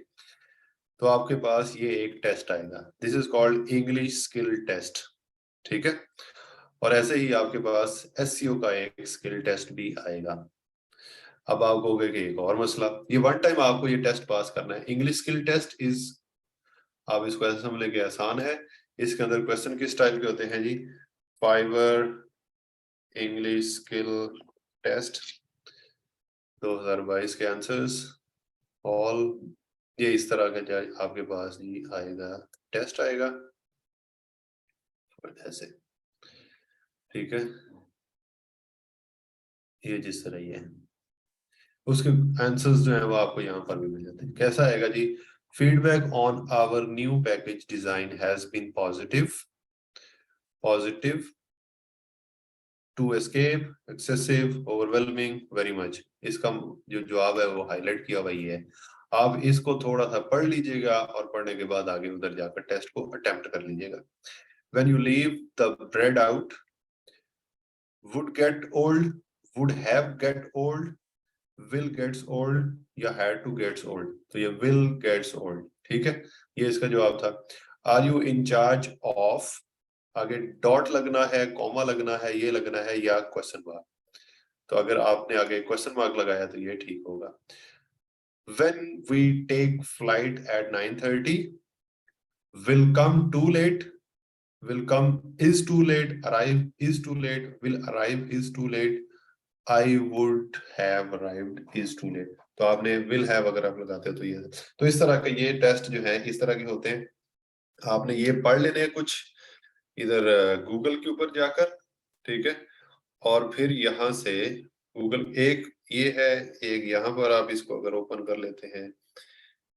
तो आपके पास ये एक टेस्ट आएगा, this is called English skill test. ठीक है, और ऐसे ही आपके पास एसईओ का एक स्किल टेस्ट भी आएगा। अब आप कहोगे कि एक और मसला, ये वन टाइम आपको ये टेस्ट पास करना है। इंग्लिश स्किल टेस्ट इज, आप इसको ऐसे समझ लेंगे आसान है। इसके अंदर क्वेश्चन किस टाइप के होते हैं जी, फाइवर इंग्लिश स्किल टेस्ट 2022 के आंसर्स ऑल, ये इस तरह का आपके पास जी आएगा, टेस्ट आएगा ऐसे। ठीक है, ये जिस तरह ये है, उसके आंसर्स जो है वो आपको यहाँ पर भी मिल जाते हैं। कैसा आएगा जी, feedback on our new package design has been positive to escape excessive overwhelming very much. इसका जो जवाब है वो हाईलाइट किया हुआ ही है, आप इसको थोड़ा सा पढ़ लीजिएगा और पढ़ने के बाद आगे उधर जाकर टेस्ट को अटेम्प्ट कर लीजिएगा। When you leave the bread out, would get old, would have get old, will gets old या had to gets old, तो ये will gets old। ठीक है, ये इसका जवाब था। Are you in charge of, आगे डॉट लगना है, कॉमा लगना है, ये लगना है या क्वेश्चन मार्क, तो अगर आपने आगे क्वेश्चन मार्क लगाया तो ये ठीक होगा। When we take flight at 9:30, will come too late, will come is too late, arrive is too late, will arrive is too late, I would have arrived is too late। तो आपने will have अगर आप लगाते हो तो ये, तो इस तरह के ये टेस्ट जो है इस तरह के होते हैं। आपने ये पढ़ लेने हैं कुछ इधर गूगल के ऊपर जाकर, ठीक है, और फिर यहाँ से गूगल एक ये है, एक यहाँ पर आप इसको अगर ओपन कर लेते हैं,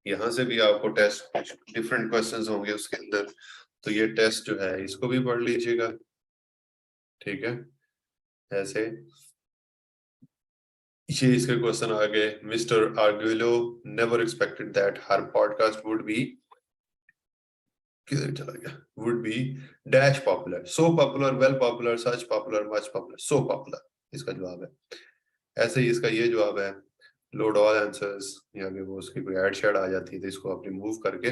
यहाँ से भी आपको टेस्ट डिफरेंट क्वेश्चंस होंगे उसके अंदर, तो ये टेस्ट जो है इसको भी पढ़ लीजिएगा, ठीक है। ऐसे ये इसके क्वेश्चन आ गए। Mister Argulo never expected that her podcast would be, किधर चला गया, would be dash popular, so popular, well popular, such popular, much popular, so popular, इसका जवाब है। ऐसे ही इसका ये जवाब है, लोड ऑल आंसर्स, यहाँ पे वो उसकी कोई एड शेड आ जाती है तो इसको आप रिमूव करके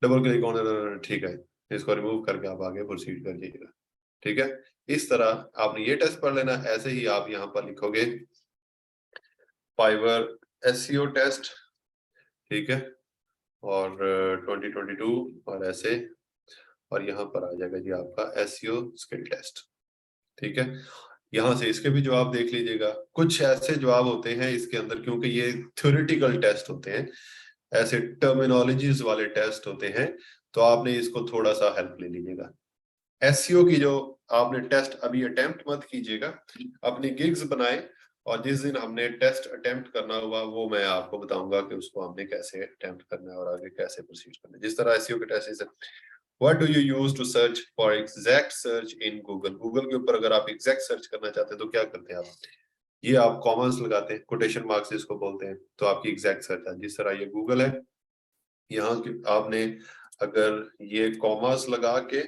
डबल क्लिक ऑन, ठीक है, इसको रिमूव करके आप आगे प्रोसीड कर जाइएगा, ठीक है। इस तरह आपने ये टेस्ट पढ़ लेना। ऐसे ही आप यहाँ पर लिखोगे फाइवर एसईओ टेस्ट, ठीक है, और 2022 और ऐसे, और यहाँ पर आ जाएगा जी आपका एसईओ स्किल टेस्ट, ठीक है। यहाँ से इसके भी जवाब देख लीजिएगा। कुछ ऐसे जवाब होते हैं इसके अंदर, क्योंकि ये थ्योरेटिकल टेस्ट होते हैं, ऐसे टर्मिनोलॉजीज वाले टेस्ट होते हैं, तो आपने इसको थोड़ा सा हेल्प ले लीजिएगा। एसईओ की जो आपने टेस्ट अभी अटेम्प्ट मत कीजिएगा, अपनी गिग्स बनाए, और जिस दिन हमने टेस्ट अटेम्प्ट करना हुआ वो मैं आपको बताऊंगा कि उसको हमने कैसे अटेम्प्ट करना है और आगे कैसे प्रोसीड करना है। जिस तरह एसईओ के टेस्ट है, What do you use to search for exact search in Google? Google के ऊपर अगर आप exact search करना चाहते हैं तो क्या करते हैं आप, ये आप कॉमर्स लगाते हैं, कोटेशन मार्क्स इसको बोलते हैं, तो आपकी exact search है। जिस तरह ये Google है, यहाँ आपने अगर ये कॉमर्स लगा के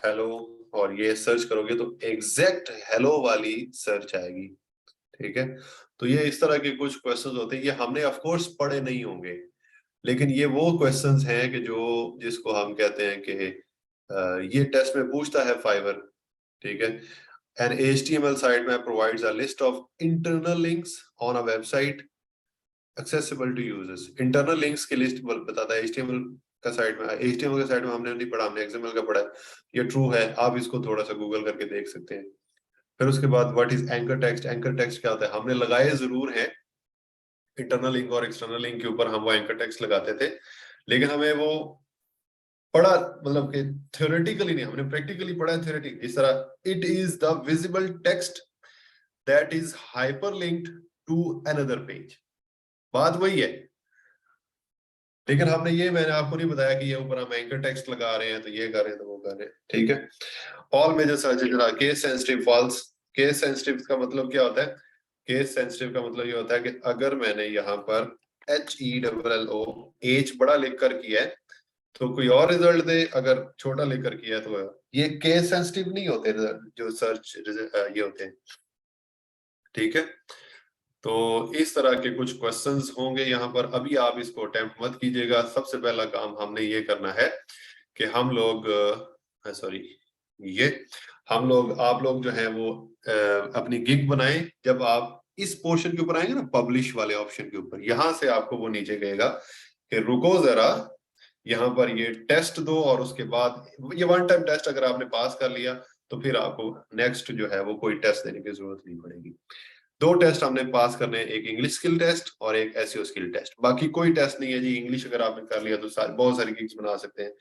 हेलो और ये सर्च करोगे तो एग्जैक्ट हेलो वाली सर्च आएगी, ठीक है। तो ये इस तरह के कुछ क्वेश्चंस होते हैं, ये हमने ऑफ कोर्स पढ़े नहीं होंगे, लेकिन ये वो क्वेश्चंस हैं कि जो जिसको हम कहते हैं कि ये टेस्ट में पूछता है फाइवर, ठीक है। An HTML site map provides a list of internal links on a website accessible to users। internal links की लिस्ट बताता है HTML का साइट में। HTML का साइट में हमने नहीं पढ़ा, हमने XML का पढ़ा है, ये ट्रू है, आप इसको थोड़ा सा गूगल करके देख सकते हैं। फिर उसके बाद what is anchor text, anchor text क्या होता है, हमने लगाए जरूर है इंटरनल लिंक और एक्सटर्नल लिंक के ऊपर हम वो एंकर टेक्स्ट लगाते थे, लेकिन हमें वो पढ़ा मतलब कि थ्योरेटिकली नहीं, हमने प्रैक्टिकली पढ़ा है थ्योरेटिक। इस तरह it is the visible text that is hyperlinked to another page, बात वही है, लेकिन हमने ये मैंने आपको नहीं बताया कि ये ऊपर हम एंकर टेक्स्ट लगा रहे हैं तो ये कर रहे हैं तो वो कर रहे हैं, ठीक है। All major search case sensitive falls. Case sensitive का मतलब क्या होता है, केस सेंसिटिव का मतलब ये होता है कि अगर मैंने यहाँ पर HELLO एच बड़ा लिखकर किया है तो कोई और रिजल्ट दे, अगर छोटा लिखकर किया है तो ये केस सेंसिटिव नहीं होते जो सर्च ये होते हैं, ठीक है। तो इस तरह के कुछ क्वेश्चंस होंगे यहाँ पर, अभी आप इसको अटेम्प्ट मत कीजिएगा। सबसे पहला काम हमने ये करना है कि हम लोग सॉरी ये हम लोग आप लोग जो है वो अपनी गिग बनाएं। जब आप इस पोर्शन के ऊपर आएंगे ना, पब्लिश वाले ऑप्शन के ऊपर, यहाँ से आपको वो नीचे कहेगा कि रुको जरा, यहाँ पर ये टेस्ट दो, और उसके बाद ये वन टाइम टेस्ट अगर आपने पास कर लिया तो फिर आपको नेक्स्ट जो है वो कोई टेस्ट देने की जरूरत नहीं पड़ेगी। दो टेस्ट हमने पास करने हैं, एक इंग्लिश स्किल टेस्ट और एक एसईओ स्किल टेस्ट, बाकी कोई टेस्ट नहीं है जी। इंग्लिश अगर आपने कर लिया तो बहुत सारी गिग्स बना सकते हैं।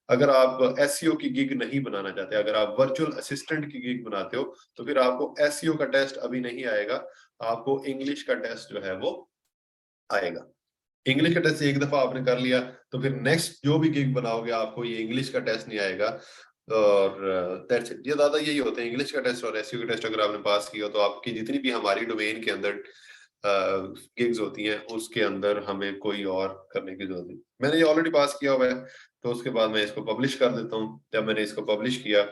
अगर आप एसईओ की गिग नहीं बनाना चाहते, अगर आप वर्चुअल असिस्टेंट की गिग बनाते हो तो फिर आपको एसईओ का टेस्ट अभी नहीं आएगा, आपको इंग्लिश का टेस्ट जो है वो आएगा। इंग्लिश का टेस्ट एक दफा आपने कर लिया तो फिर नेक्स्ट जो भी गिग बनाओगे आपको ये इंग्लिश का टेस्ट नहीं आएगा, और दैट्स इट। ये ज्यादा यही होते हैं, इंग्लिश का टेस्ट और एसईओ का टेस्ट अगर आपने पास किया तो आपकी जितनी भी हमारी डोमेन के अंदर गिग्स होती हैं उसके अंदर हमें कोई और करने की जरूरत नहीं। मैंने ये ऑलरेडी पास किया हुआ है, तो उसके बाद मैं इसको पब्लिश कर देता हूँ। जब मैंने इसको पब्लिश किया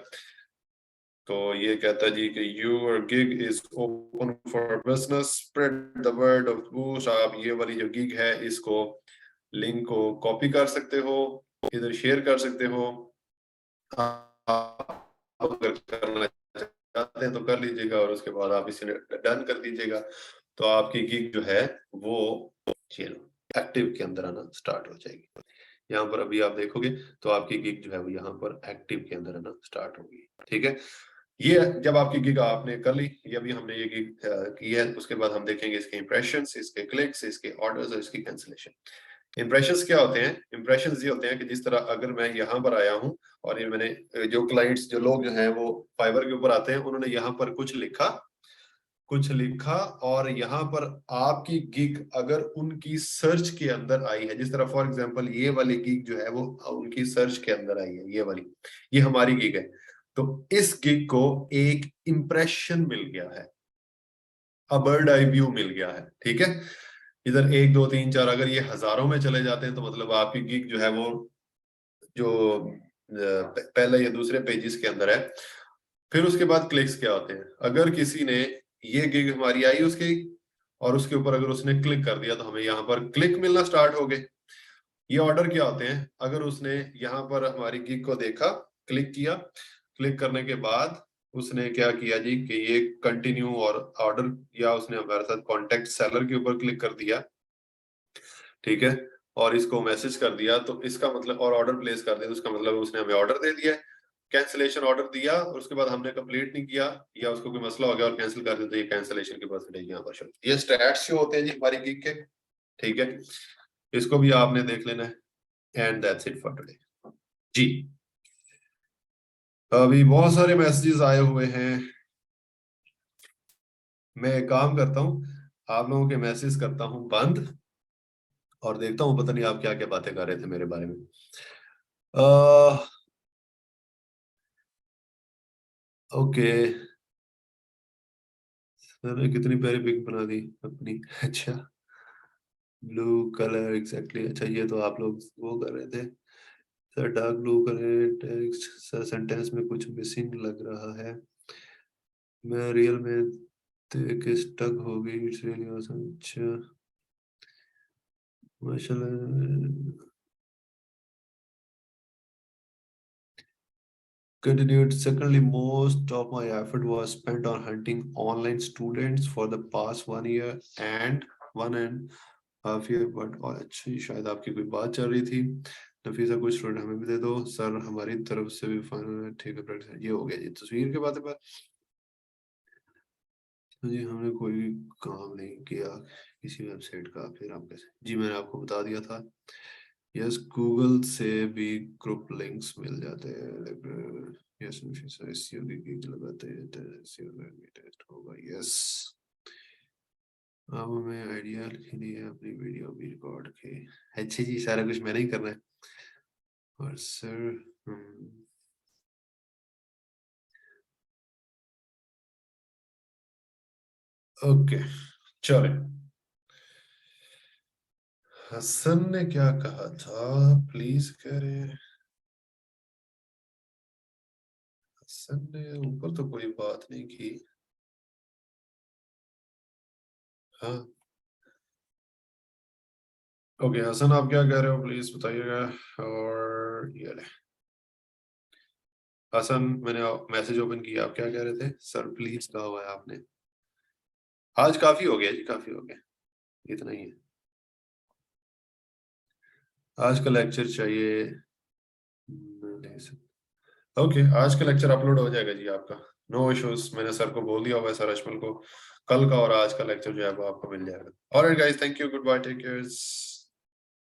तो ये कहता है जी कि your gig is open for business, spread the word of boost. आप ये वाली जो गिग है इसको लिंक को कॉपी कर सकते हो, इधर शेयर कर सकते हो, आप अगर करना चाहते हैं तो कर लीजिएगा, और उसके बाद आप इसे डन कर दीजिएगा तो आपकी गिग जो है वो एक्टिव के अंदर आना स्टार्ट हो जाएगी। यहाँ पर अभी आप देखोगे तो आपकी गिग जो है वो यहाँ पर एक्टिव के अंदर है ना स्टार्ट होगी। ठीक है, ये जब आपकी गिग आपने कर ली, ये अभी हमने ये गिग की है, उसके बाद हम देखेंगे इसके इंप्रेशंस, इसके क्लिक्स, इसके ऑर्डर्स और इसकी कैंसिलेशन। इंप्रेशंस क्या होते हैं? इंप्रेशंस ये होते हैं कि जिस तरह अगर मैं यहाँ पर आया हूँ और ये मैंने जो क्लाइंट्स जो लोग जो हैं वो फाइवर के ऊपर आते हैं, उन्होंने यहाँ पर कुछ लिखा और यहाँ पर आपकी गिग अगर उनकी सर्च के अंदर आई है, जिस तरह फॉर एग्जांपल ये वाली गिग जो है वो उनकी सर्च के अंदर आई है, ये वाली, ये हमारी गिग है, तो इस गिग को एक इंप्रेशन मिल गया है, अ बर्ड आई व्यू मिल गया है। ठीक है, इधर 1 2 3 4 अगर ये हजारों में चले जाते हैं तो मतलब आपकी गिग जो है वो जो पहले या दूसरे पेजेस के अंदर है। फिर उसके बाद क्लिक्स क्या होते हैं? अगर किसी ने ये गिग हमारी आई उसकी और उसके ऊपर अगर उसने क्लिक कर दिया तो हमें यहाँ पर क्लिक मिलना स्टार्ट हो गए। ये ऑर्डर क्या होते हैं? अगर उसने यहाँ पर हमारी गिग को देखा, क्लिक किया, क्लिक करने के बाद उसने क्या किया जी कि ये कंटिन्यू और ऑर्डर, या उसने हमारे साथ कॉन्टेक्ट सेलर के ऊपर क्लिक कर दिया, ठीक है, और इसको मैसेज कर दिया, तो इसका मतलब, और ऑर्डर प्लेस कर दिया तो उसका मतलब उसने हमें ऑर्डर दे दिया। कैंसिलेशन ऑर्डर दिया और उसके बाद हमने कंप्लीट नहीं किया या उसको कोई मसला हो गया और कैंसिल कर दिया, तो ये कैंसिलेशन के परसेंटेज यहाँ पर शो, ये स्टैट्स जो होते हैं जी हमारी गिग के। ठीक है, इसको भी आपने देख लेना है। And that's it for today जी। अभी बहुत सारे मैसेजेस आए हुए हैं, मैं एक काम करता हूँ, आप लोगों के मैसेज करता हूँ बंद और देखता हूँ पता नहीं आप क्या क्या बातें कर रहे थे मेरे बारे में। ओके सर, कितनी प्यारी पिक बना दी अपनी। अच्छा, ब्लू कलर एग्जैक्टली, अच्छा ये तो आप लोग वो कर रहे थे sir, dark blue colour text sir, sentence में कुछ मिसिंग लग रहा है, मैं रियल में देख के स्टक हो गई, इट्स रियली ऑसम। अच्छा माशाल्लाह। Continued. Secondly, most of my effort was spent on hunting online students for the past 1 year and 1.5 year. But अच्छी शायद आपकी कोई बात चल रही थी। नफीसा कुछ स्टूडेंट हमें भी दे दो सर, हमारी तरफ से भी फाइनल। ठीक है प्रैक्टिस, ये हो गया जी तस्वीर के बात पर। जी हमने कोई काम नहीं किया किसी वेबसाइट का, फिर आप कैसे? जी मैंने आपको बता दिया था। यस, गूगल से भी ग्रुप लिंक्स मिल जाते हैं। यस एसईओ की गिग लगाते हैं तो एसईओ में भी टेस्ट होगा। यस, अब हमें आइडिया के लिए अपनी वीडियो भी रिकॉर्ड की। अच्छा जी, सारा कुछ मैंने ही करना है। और सर ओके चले, हसन ने क्या कहा था प्लीज करे? हसन ने ऊपर तो कोई बात नहीं की। हाँ ओके हसन, आप क्या कह रहे हो प्लीज बताइएगा। और ये ले हसन, मैंने मैसेज ओपन किया, आप क्या कह रहे थे? सर प्लीज कहा हुआ है आपने। आज काफी हो गया जी, काफी हो गया, इतना ही है। आज का लेक्चर चाहिए। ओके आज का लेक्चर अपलोड हो जाएगा जी आपका, नो इश्यूज। मैंने सर को बोल दिया हुआ है, सर अजमल को, कल का और आज का लेक्चर जो है वो आपको मिल जाएगा। Alright guys, thank you, goodbye, take care.